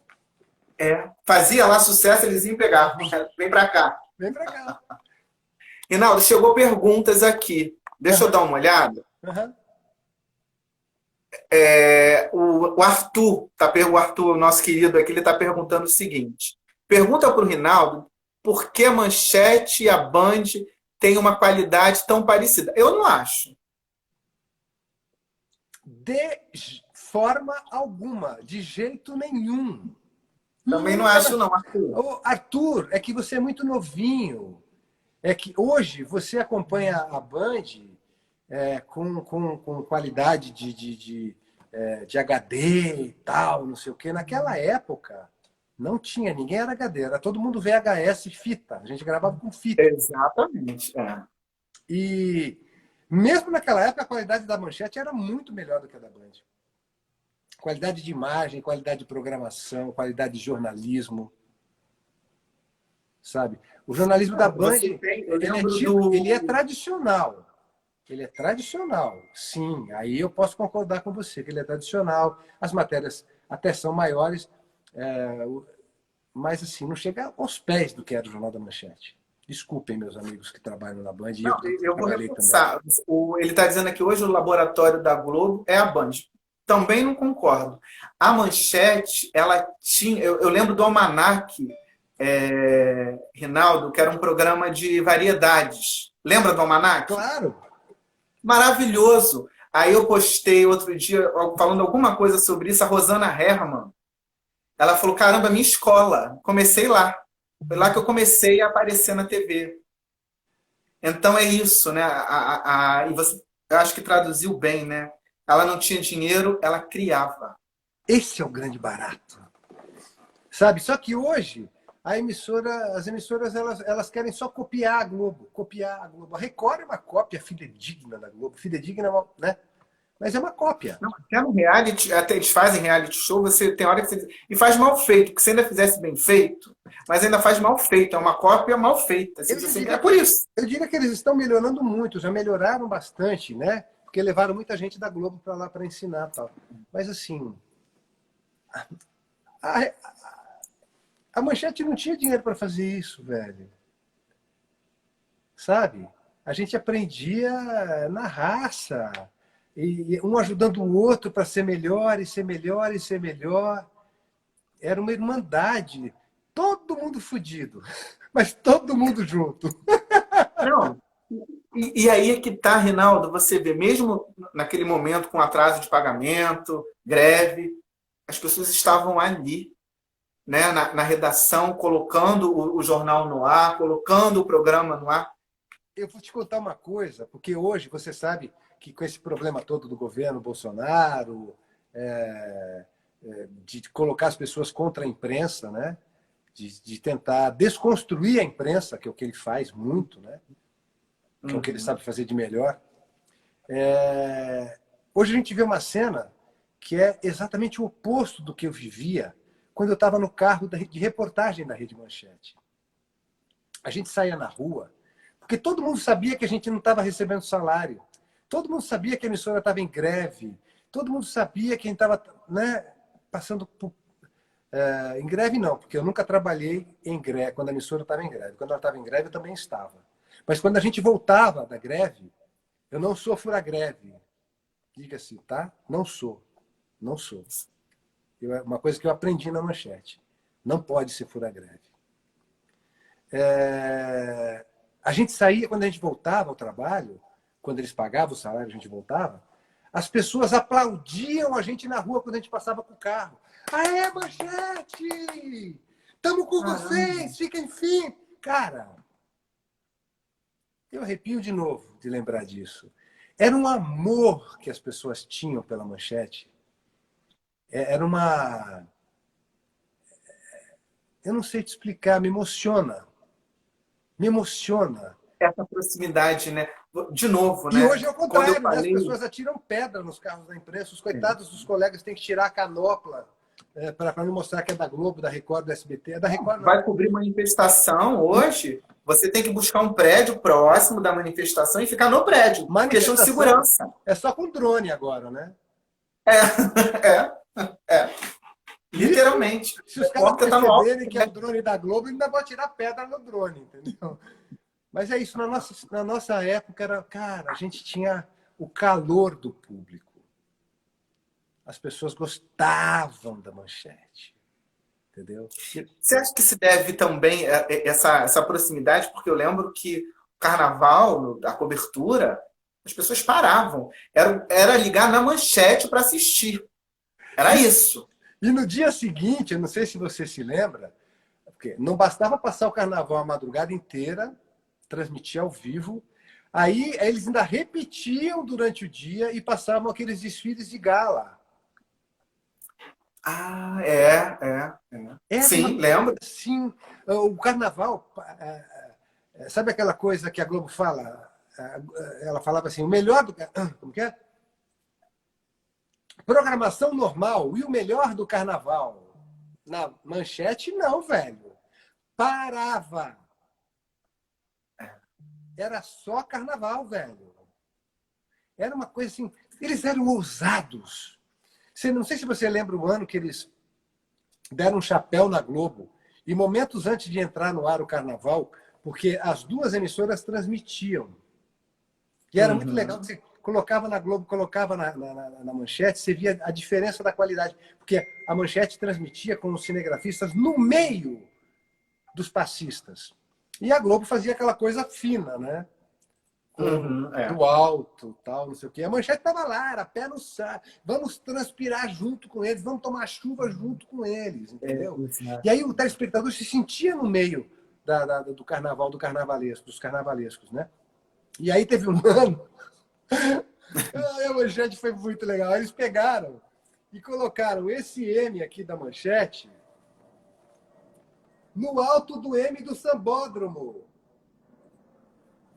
Fazia lá sucesso, eles iam pegar, vem pra cá. Vem pra cá. Rinaldo, chegou perguntas aqui, deixa eu dar uma olhada. Uhum. O Arthur, o Arthur, nosso querido aqui, ele está perguntando o seguinte: pergunta para o Rinaldo por que a Manchete e a Band têm uma qualidade tão parecida. Eu não acho. De forma alguma, de jeito nenhum. Também não acho, não, Arthur. Arthur, é que você é muito novinho. É que hoje você acompanha a Band com qualidade de HD e tal, não sei o quê. Naquela época, não tinha, ninguém era HD, era todo mundo VHS fita. A gente gravava com fita. Exatamente. E mesmo naquela época, a qualidade da Manchete era muito melhor do que a da Band. Qualidade de imagem, qualidade de programação, qualidade de jornalismo. Sabe? O jornalismo da Band, ele é tradicional. Ele é tradicional, sim. Aí eu posso concordar com você que ele é tradicional. As matérias até são maiores, mas assim, não chega aos pés do que era o Jornal da Manchete. Desculpem, meus amigos que trabalham na Band. Não, eu vou reforçar. Ele está dizendo aqui hoje o laboratório da Globo é a Band. Também não concordo. A Manchete, ela tinha... Eu lembro do Almanac, Rinaldo, que era um programa de variedades. Lembra do Almanac? Claro! Maravilhoso. Aí eu postei outro dia, falando alguma coisa sobre isso, a Rosana Herrmann. Ela falou, caramba, minha escola. Comecei lá. Foi lá que eu comecei a aparecer na TV. Então é isso, né? E você, eu acho que traduziu bem, né? Ela não tinha dinheiro, ela criava. Esse é o grande barato. Sabe? Só que hoje as emissoras elas querem só copiar a Globo. Copiar a Globo. A Record é uma cópia fidedigna da Globo. Fidedigna, né? Mas é uma cópia. Não, até no reality, até eles fazem reality show, você tem hora que você... E faz mal feito, porque se ainda fizesse bem feito, mas ainda faz mal feito. É uma cópia mal feita. É por isso. Eu diria que eles estão melhorando muito, já melhoraram bastante, né? Porque levaram muita gente da Globo para lá para ensinar e tal. Mas assim, a Manchete não tinha dinheiro para fazer isso, velho. Sabe? A gente aprendia na raça. E um ajudando o outro para ser melhor, e ser melhor, e ser melhor. Era uma irmandade. Todo mundo fudido, mas todo mundo junto. Não. E aí é que tá, Rinaldo, você vê, mesmo naquele momento com atraso de pagamento, greve, as pessoas estavam ali, né, na redação, colocando o jornal no ar, colocando o programa no ar. Eu vou te contar uma coisa, porque hoje você sabe que com esse problema todo do governo Bolsonaro, de colocar as pessoas contra a imprensa, né, de tentar desconstruir a imprensa, que é o que ele faz muito, né, que é o que ele sabe fazer de melhor. Hoje a gente vê uma cena que é exatamente o oposto do que eu vivia quando eu estava no carro de reportagem da Rede Manchete. A gente saía na rua, porque todo mundo sabia que a gente não estava recebendo salário. Todo mundo sabia que a emissora estava em greve. Todo mundo sabia que a gente estava, né, passando por... em greve não, porque eu nunca trabalhei em greve, quando a emissora estava em greve. Quando ela estava em greve, eu também estava. Mas quando a gente voltava da greve, eu não sou fura-greve. Diga-se, tá? Não sou. Não sou. Uma coisa que eu aprendi na Manchete. Não pode ser fura-greve. A gente saía, quando a gente voltava ao trabalho, quando eles pagavam o salário, a gente voltava, as pessoas aplaudiam a gente na rua quando a gente passava com o carro. Aê, Manchete! Estamos com vocês! Fiquem firmes! Cara, eu arrepio de novo de lembrar disso. Era um amor que as pessoas tinham pela Manchete. Era uma... Eu não sei te explicar, me emociona. Me emociona. Essa proximidade, né? De novo, né? E hoje é o contrário, né? As pessoas atiram pedra nos carros da imprensa, os coitados dos colegas têm que tirar a canopla para não mostrar que é da Globo, da Record, do SBT. É da Record, não. Vai cobrir manifestação hoje, você tem que buscar um prédio próximo da manifestação e ficar no prédio. Questão de segurança. É só com drone agora, né? É. Literalmente. Se os caras perceberem que é o drone da Globo, ainda vão tirar pedra no drone, entendeu? Mas é isso, na nossa época, cara, a gente tinha o calor do público. As pessoas gostavam da Manchete. Entendeu? Você acha que se deve também essa proximidade? Porque eu lembro que o carnaval, a cobertura, as pessoas paravam. Era ligar na Manchete para assistir. Era isso. E no dia seguinte, eu não sei se você se lembra, porque não bastava passar o carnaval a madrugada inteira, transmitir ao vivo, aí eles ainda repetiam durante o dia e passavam aqueles desfiles de gala. Ah, sim, lembro. Sim, o carnaval, sabe aquela coisa que a Globo fala? Ela falava assim, o melhor do... Como que é? Programação normal e o melhor do carnaval. Na Manchete, não, velho. Parava. Era só carnaval, velho. Era uma coisa assim... Eles eram ousados. Não sei se você lembra o ano que eles deram um chapéu na Globo e momentos antes de entrar no ar o carnaval, porque as duas emissoras transmitiam. E era muito legal que você colocava na Globo, colocava na Manchete, você via a diferença da qualidade. Porque a Manchete transmitia com os cinegrafistas no meio dos passistas. E a Globo fazia aquela coisa fina, né? Do alto, tal, não sei o quê. A Manchete estava lá, era pé no saco. Vamos transpirar junto com eles, vamos tomar chuva junto com eles, entendeu? E aí o telespectador se sentia no meio do carnaval, dos carnavalescos, né? E aí teve um ano... A Manchete foi muito legal. Eles pegaram e colocaram esse M aqui da Manchete no alto do M do Sambódromo.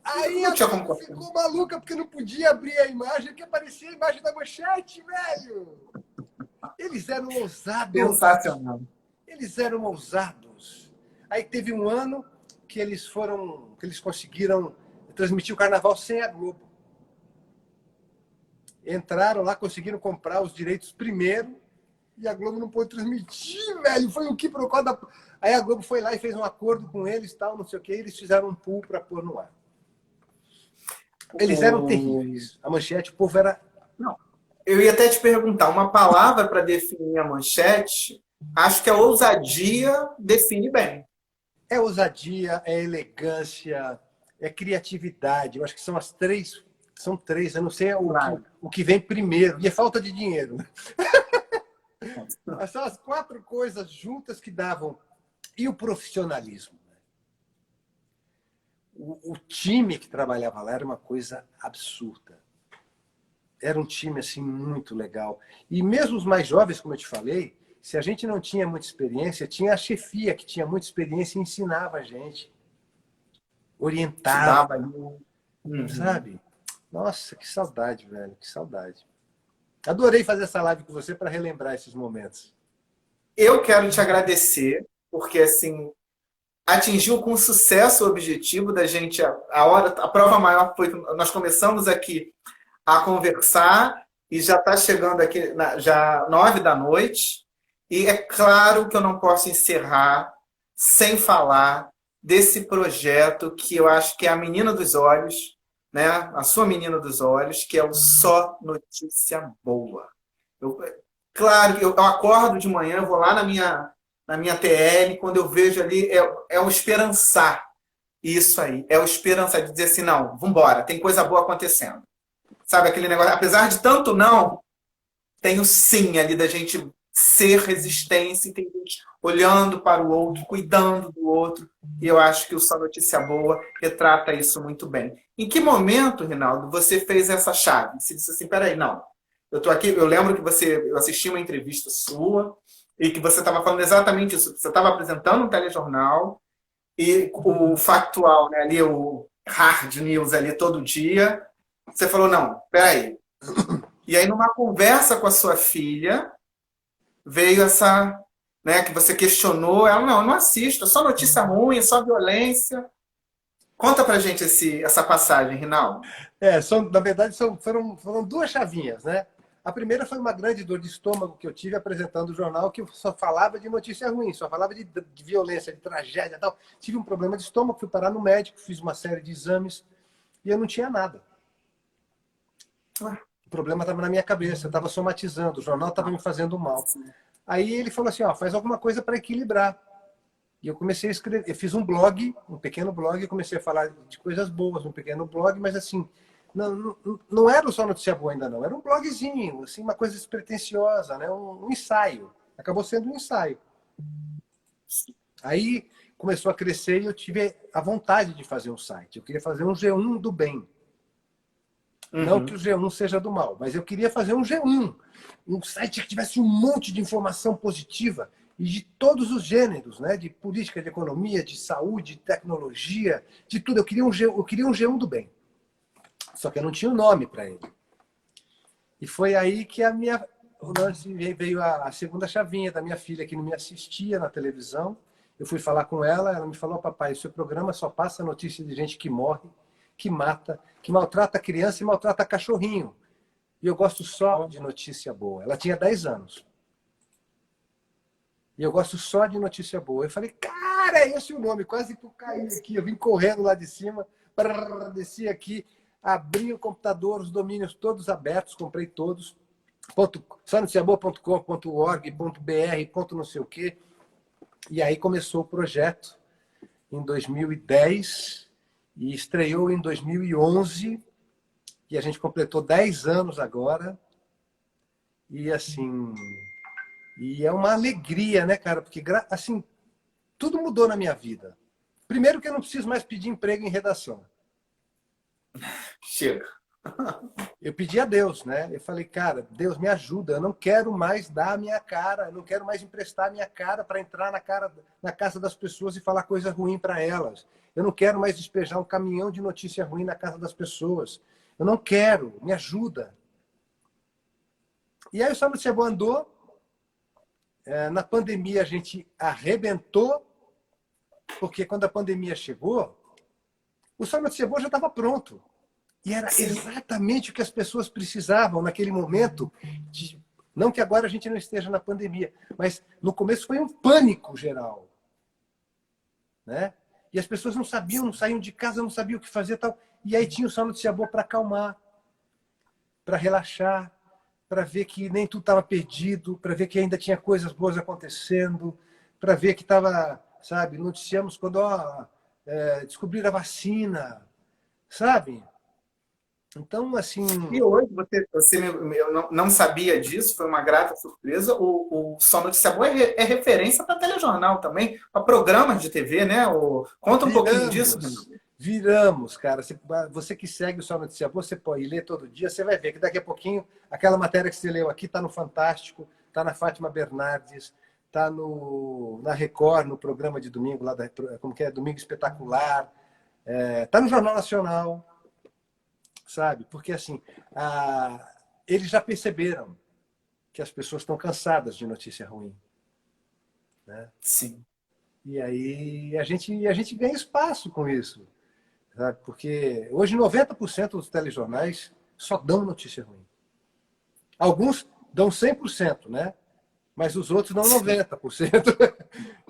Aí a ficou maluca porque não podia abrir a imagem, que aparecia a imagem da Manchete, velho. Eles eram ousados. Sensacional. Eles eram ousados. Aí teve um ano que eles conseguiram transmitir o carnaval sem a Globo. Entraram lá, conseguiram comprar os direitos primeiro e a Globo não pôde transmitir, velho. Foi o que procurou da... Aí a Globo foi lá e fez um acordo com eles, tal, não sei o quê, e eles fizeram um pool para pôr no ar. Eles eram terríveis. A Manchete, o povo era... Não. Eu ia até te perguntar, uma palavra para definir a Manchete, acho que a ousadia define bem. É ousadia, é elegância, é criatividade. Eu acho que são as três... São três, eu não sei o que vem primeiro. E é falta de dinheiro. São as quatro coisas juntas que davam. E o profissionalismo. O time que trabalhava lá era uma coisa absurda. Era um time assim muito legal. E mesmo os mais jovens, como eu te falei, se a gente não tinha muita experiência, tinha a chefia que tinha muita experiência e ensinava a gente. Orientava. Sabe? Nossa, que saudade, velho. Que saudade. Adorei fazer essa live com você para relembrar esses momentos. Eu quero te agradecer, porque assim, atingiu com sucesso o objetivo da gente. A prova maior foi que nós começamos aqui a conversar e já está chegando aqui já 9 da noite. E é claro que eu não posso encerrar sem falar desse projeto que eu acho que é a menina dos olhos, né? A sua menina dos olhos, que é o Só Notícia Boa. Claro, eu acordo de manhã, vou lá na minha TL, quando eu vejo ali, é o esperançar. Isso aí, é o esperançar, de dizer assim, não, vamos embora, tem coisa boa acontecendo. Sabe aquele negócio, apesar de tanto não, tem o sim ali da gente ser resistência, tem gente olhando para o outro, cuidando do outro, e eu acho que o Só Notícia Boa retrata isso muito bem. Em que momento, Rinaldo, você fez essa chave? Você disse assim, peraí, não, eu tô aqui, eu lembro que eu assisti uma entrevista sua, e que você estava falando exatamente isso, você estava apresentando um telejornal, e o factual, né, ali, o hard news ali todo dia, você falou, não, peraí. E aí, numa conversa com a sua filha, veio essa, né, que você questionou. Ela, não, eu não assisto, é só notícia ruim, é só violência. Conta pra gente essa passagem, Rinaldo. Na verdade, foram duas chavinhas, né? A primeira foi uma grande dor de estômago que eu tive apresentando o jornal, que só falava de notícia ruim, só falava de violência, de tragédia e tal. Tive um problema de estômago, fui parar no médico, fiz uma série de exames e eu não tinha nada. O problema estava na minha cabeça, eu estava somatizando, o jornal estava me fazendo mal. Aí ele falou assim, ó, faz alguma coisa para equilibrar. E eu comecei a escrever, eu fiz um blog, um pequeno blog, e comecei a falar de coisas boas, um pequeno blog, mas assim, não era só notícia boa ainda não, era um blogzinho, assim, uma coisa despretensiosa, né? Um ensaio. Acabou sendo um ensaio. Aí começou a crescer e eu tive a vontade de fazer um site. Eu queria fazer um G1 do bem. Não que o G1 seja do mal, mas eu queria fazer um G1, um site que tivesse um monte de informação positiva e de todos os gêneros, né? De política, de economia, de saúde, de tecnologia, de tudo. Eu queria um G1 do bem. Só que eu não tinha um nome para ele. E foi aí que o lance veio a segunda chavinha da minha filha, que não me assistia na televisão. Eu fui falar com ela, ela me falou, papai, seu programa só passa notícia de gente que morre, que mata, que maltrata criança e maltrata cachorrinho. E eu gosto só de notícia boa. Ela tinha 10 anos. E eu gosto só de notícia boa. Eu falei, cara, é esse o nome. Quase que eu caí aqui. Eu vim correndo lá de cima, desci aqui, abri o computador, os domínios todos abertos, comprei todos. Só noticiaboa.com.org.br, não sei o quê. E aí começou o projeto em 2010 e estreou em 2011. E a gente completou 10 anos agora. E assim... E é uma alegria, né, cara? Porque, assim, tudo mudou na minha vida. Primeiro que eu não preciso mais pedir emprego em redação. Chega. Eu pedi a Deus, né? Eu falei, cara, Deus me ajuda. Eu não quero mais dar a minha cara. Eu não quero mais emprestar a minha cara para entrar na casa das pessoas e falar coisa ruim para elas. Eu não quero mais despejar um caminhão de notícia ruim na casa das pessoas. Eu não quero. Me ajuda. E aí o Só Notícia Boa andou. Na pandemia a gente arrebentou, porque quando a pandemia chegou, o Só Notícia Boa já estava pronto. E era exatamente o que as pessoas precisavam naquele momento. Não que agora a gente não esteja na pandemia, mas no começo foi um pânico geral. Né? E as pessoas não sabiam, não saíam de casa, não sabiam o que fazer. Tal. E aí tinha o Só Notícia Boa para acalmar, para relaxar, para ver que nem tudo estava perdido, para ver que ainda tinha coisas boas acontecendo, para ver que estava, sabe, noticiamos quando descobriram a vacina, sabe? Então, assim... E hoje, eu não sabia disso, foi uma grata surpresa, o Só Notícia Boa é referência para telejornal também, para programas de TV, né? Conta um pouquinho disso. Viramos, cara. Você que segue o Só Notícia Boa, você pode ler todo dia, você vai ver que daqui a pouquinho aquela matéria que você leu aqui está no Fantástico, está na Fátima Bernardes, está na Record, no programa de domingo, lá como que é? Domingo Espetacular, está no Jornal Nacional, sabe? Porque assim, eles já perceberam que as pessoas estão cansadas de notícia ruim. Né? Sim. E aí a gente ganha espaço com isso. Sabe? Porque hoje 90% dos telejornais só dão notícia ruim. Alguns dão 100%, né? Mas os outros dão 90%.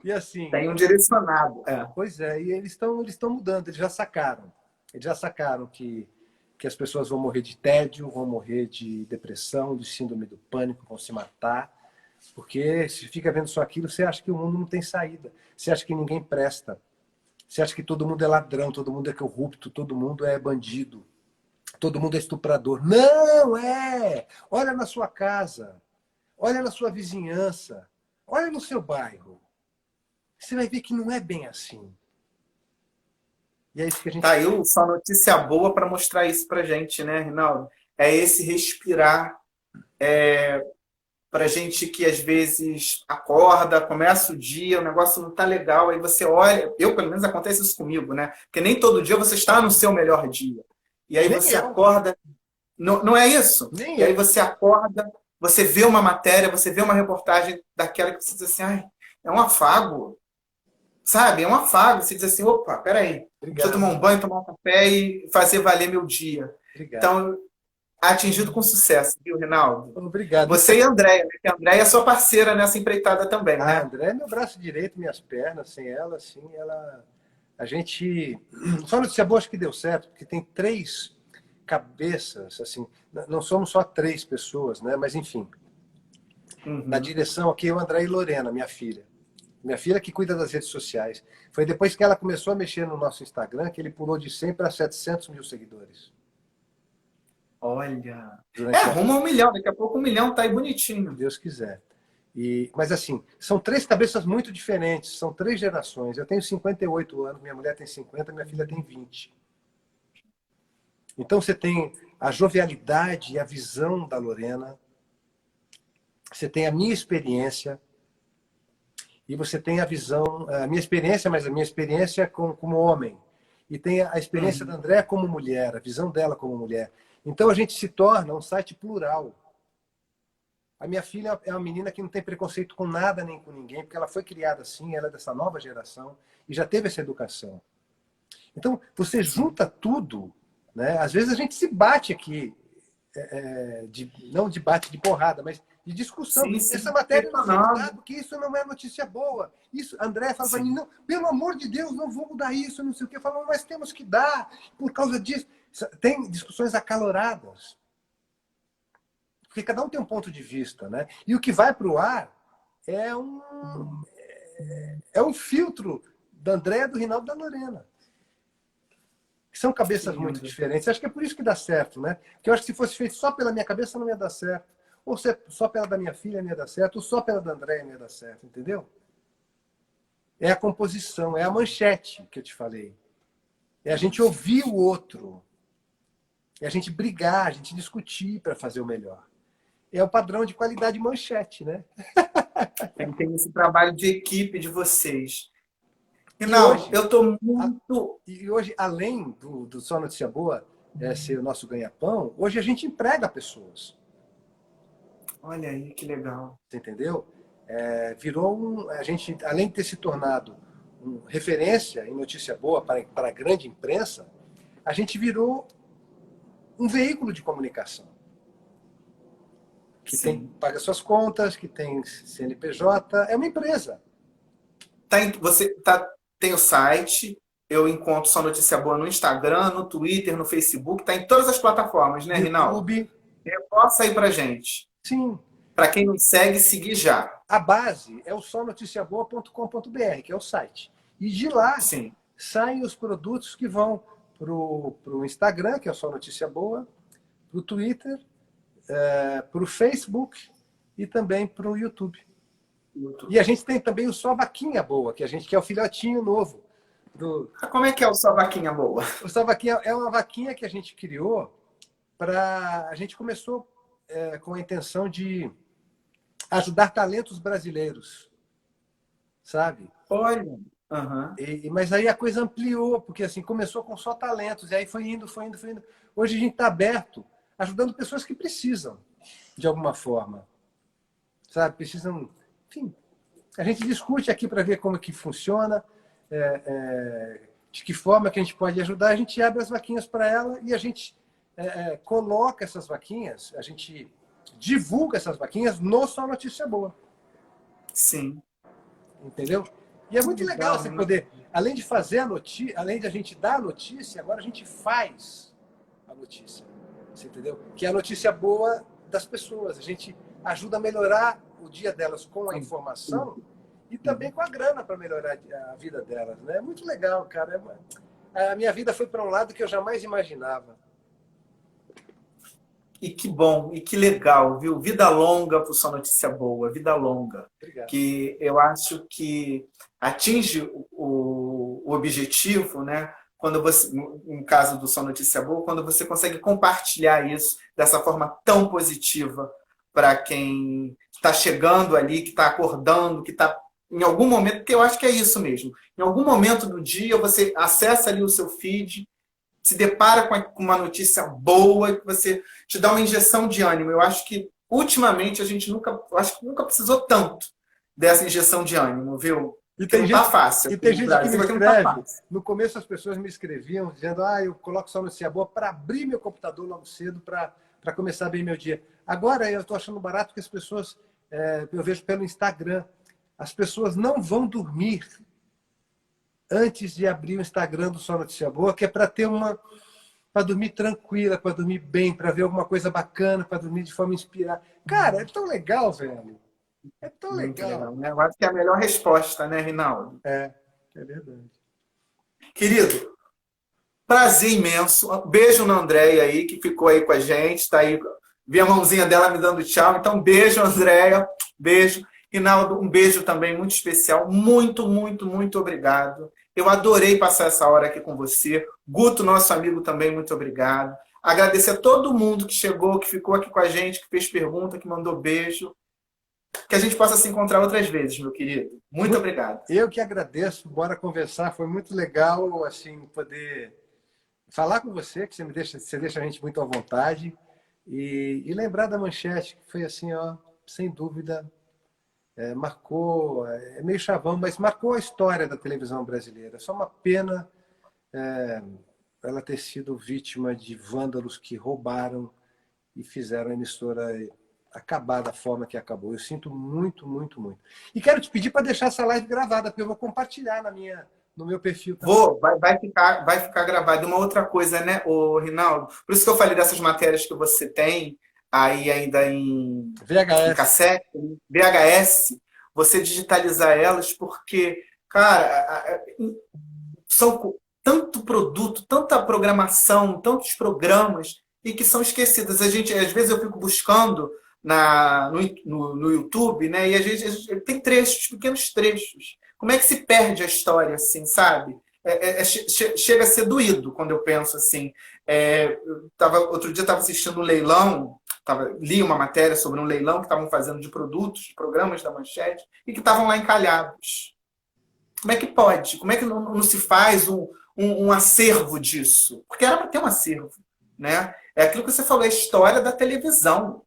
E assim... Tem um direcionado. Pois é, e eles estão mudando, eles já sacaram. Eles já sacaram que as pessoas vão morrer de tédio, vão morrer de depressão, de síndrome do pânico, vão se matar. Porque se fica vendo só aquilo, você acha que o mundo não tem saída. Você acha que ninguém presta. Você acha que todo mundo é ladrão, todo mundo é corrupto, todo mundo é bandido, todo mundo é estuprador. Não é! Olha na sua casa, olha na sua vizinhança, olha no seu bairro. Você vai ver que não é bem assim. E é isso que a gente... Tá aí Só Notícia Boa para mostrar isso pra gente, né, Rinaldo? É esse respirar, pra gente que às vezes acorda, começa o dia, o negócio não tá legal, aí você olha, pelo menos acontece isso comigo, né? Porque nem todo dia você está no seu melhor dia. E aí você acorda, não é isso? Nem e aí você acorda você vê uma matéria, você vê uma reportagem daquela que você diz assim, ai, é um afago, sabe? É um afago. Você diz assim, opa, peraí, deixa eu tomar um banho, tomar um café e fazer valer meu dia. Obrigado. Então, atingido com sucesso, viu, Rinaldo? Obrigado. Você e a Andréia, né? Que a Andréia é sua parceira nessa empreitada também, né? A Andréia é meu braço direito, minhas pernas. Sem ela, assim, ela... A gente... Só notícia boa, acho que deu certo, porque tem 3 cabeças, assim, não somos só 3 pessoas, né? Mas, enfim, na direção aqui, eu, André e Lorena, minha filha. Minha filha que cuida das redes sociais. Foi depois que ela começou a mexer no nosso Instagram que ele pulou de 100 para 700 mil seguidores. Olha. Rumo a 1 milhão. Daqui a pouco 1 milhão tá aí bonitinho. Se Deus quiser. Mas assim, são 3 cabeças muito diferentes. São 3 gerações. Eu tenho 58 anos, minha mulher tem 50, minha filha tem 20. Então você tem a jovialidade e a visão da Lorena. Você tem a minha experiência. E você tem a visão, a minha experiência, mas a minha experiência como homem. E tem a experiência da Andréia como mulher, a visão dela como mulher. Então a gente se torna um site plural. A minha filha é uma menina que não tem preconceito com nada nem com ninguém, porque ela foi criada assim, ela é dessa nova geração e já teve essa educação. Então você junta tudo, né? Às vezes a gente se bate aqui, não de bate de porrada, mas de discussão. Sim, essa matéria não foi mudada porque isso não é notícia boa. Isso, André fala para mim, não, pelo amor de Deus, não vou mudar isso, não sei o quê. Eu falo, mas temos que dar, por causa disso. Tem discussões acaloradas. Porque cada um tem um ponto de vista, né? E o que vai para o ar é um filtro da Andréia, do Rinaldo e da Lorena. São cabeças muito diferentes. Acho que é por isso que dá certo, né? Porque eu acho que se fosse feito só pela minha cabeça, não ia dar certo. Ou só pela da minha filha não ia dar certo, ou só pela da Andréia não ia dar certo, entendeu? É a composição, é a manchete que eu te falei. É a gente ouvir o outro. É a gente brigar, a gente discutir para fazer o melhor. É o padrão de qualidade manchete, né? Tem esse trabalho de equipe de vocês. Rinaldo, eu estou muito... E hoje, além do Só Notícia Boa ser o nosso ganha-pão, hoje a gente emprega pessoas. Olha aí, que legal. Você entendeu? A gente, além de ter se tornado referência em notícia boa para a grande imprensa, a gente virou um veículo de comunicação. Que paga suas contas, que tem CNPJ, é uma empresa. Tem o site, eu encontro Só Notícia Boa no Instagram, no Twitter, no Facebook, está em todas as plataformas, né, Rinaldo? YouTube. Reforça aí pra gente. Sim. Para quem não segue, seguir já. A base é o sonoticiaboa.com.br, que é o site. E de lá saem os produtos que vão para o Instagram, que é o Só Notícia Boa, para o Twitter, para o Facebook e também para o YouTube. E a gente tem também o Só Vaquinha Boa, que é o filhotinho novo. Como é que é o Só Vaquinha Boa? O Só Vaquinha é uma vaquinha que a gente criou a gente começou com a intenção de ajudar talentos brasileiros, sabe? Olha. Mas aí a coisa ampliou, porque assim começou com só talentos, e aí foi indo. Hoje a gente está aberto, ajudando pessoas que precisam, de alguma forma. Sabe? Precisam... Enfim, a gente discute aqui para ver como que funciona, de que forma que a gente pode ajudar. A gente abre as vaquinhas para ela e a gente coloca essas vaquinhas, a gente divulga essas vaquinhas no Só Notícia Boa. Sim. Entendeu? E é muito legal você poder, além de fazer a notícia, além de a gente dar a notícia, agora a gente faz a notícia. Você entendeu? Que é a notícia boa das pessoas. A gente ajuda a melhorar o dia delas com a informação e também com a grana para melhorar a vida delas. Né? É muito legal, cara. A minha vida foi para um lado que eu jamais imaginava. E que bom, e que legal, viu? Vida longa para o Só Notícia Boa, vida longa. Obrigado. Que eu acho que atinge o objetivo, né? Quando você, no caso do Só Notícia Boa, quando você consegue compartilhar isso dessa forma tão positiva para quem está chegando ali, que está acordando, que está em algum momento, porque eu acho que é isso mesmo. Em algum momento do dia, você acessa ali o seu feed, se depara com uma notícia boa, que você te dá uma injeção de ânimo. Eu acho que ultimamente a gente nunca, acho que nunca precisou tanto dessa injeção de ânimo, viu? E Porque tem não gente, tá fácil. e tem O gente que me Brasil aqui não tá escreve. fácil. No começo as pessoas me escreviam dizendo: eu coloco só notícia boa para abrir meu computador logo cedo para começar bem meu dia. Agora eu estou achando barato que as pessoas, eu vejo pelo Instagram, as pessoas não vão dormir antes de abrir o Instagram do Só Notícia Boa, que é para ter para dormir tranquila, para dormir bem, para ver alguma coisa bacana, para dormir de forma inspirada. Cara, é tão legal, velho. É tão Muito legal. legal, né? Eu acho que é a melhor resposta, né, Rinaldo? É verdade. Querido, prazer imenso. Um beijo na Andréia aí, que ficou aí com a gente. Tá aí, vi a mãozinha dela me dando tchau. Então, beijo, Andréia. Beijo. Rinaldo, um beijo também muito especial. Muito, muito, muito obrigado. Eu adorei passar essa hora aqui com você. Guto, nosso amigo, também, muito obrigado. Agradecer a todo mundo que chegou, que ficou aqui com a gente, que fez pergunta, que mandou beijo. Que a gente possa se encontrar outras vezes, meu querido. Muito obrigado. Eu que agradeço. Bora conversar. Foi muito legal assim poder falar com você, que você deixa a gente muito à vontade. E lembrar da manchete, que foi assim, ó, sem dúvida, marcou, é meio chavão, mas marcou a história da televisão brasileira. Só uma pena ela ter sido vítima de vândalos que roubaram e fizeram a emissora acabar da forma que acabou. Eu sinto muito, muito, muito. E quero te pedir para deixar essa live gravada, porque eu vou compartilhar no meu perfil também. Vai ficar gravado. Uma outra coisa, né, ô, Rinaldo? Por isso que eu falei dessas matérias que você tem aí ainda em cassete, VHS, você digitalizar elas, porque, cara, são tanto produto, tanta programação, tantos programas, e que são esquecidas. Às vezes eu fico buscando no YouTube, né? E às vezes tem trechos, pequenos trechos. Como é que se perde a história, assim, sabe? Chega a ser doído quando eu penso assim. Outro dia estava assistindo um leilão, li uma matéria sobre um leilão que estavam fazendo de produtos, de programas da Manchete, e que estavam lá encalhados. Como é que pode? Como é que não se faz um acervo disso? Porque era para ter um acervo, né? É aquilo que você falou, é a história da televisão.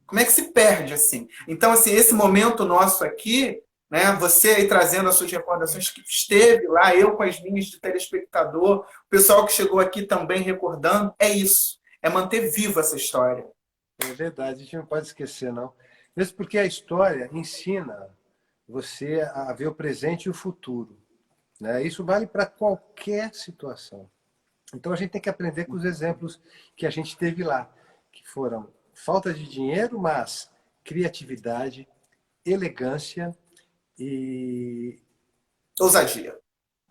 Como é que se perde assim? Então, assim, esse momento nosso aqui, né? Você aí trazendo as suas recordações que esteve lá, eu com as minhas de telespectador, o pessoal que chegou aqui também recordando, é isso. É manter viva essa história. É verdade, a gente não pode esquecer, não. Mesmo porque a história ensina você a ver o presente e o futuro, né? Isso vale para qualquer situação. Então a gente tem que aprender com os exemplos que a gente teve lá, que foram falta de dinheiro, mas criatividade, elegância e ousadia.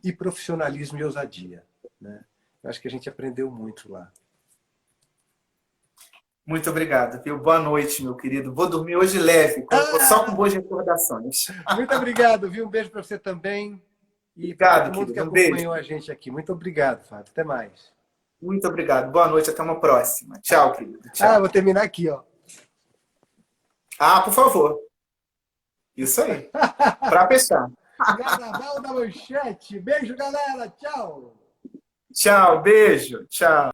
E profissionalismo e ousadia, né? Eu acho que a gente aprendeu muito lá. Muito obrigado, viu? Boa noite, meu querido. Vou dormir hoje leve, só com boas recordações. Muito obrigado, viu? Um beijo para você também. E para todo mundo querido. que acompanhou a gente aqui. Muito obrigado, Fábio. Até mais. Muito obrigado. Boa noite. Até uma próxima. Tchau, querido. Tchau. Vou terminar aqui, ó. Por favor. Isso aí. Para fechar. Carnaval da Manchete. Beijo, galera. Tchau. Tchau. Beijo. Tchau.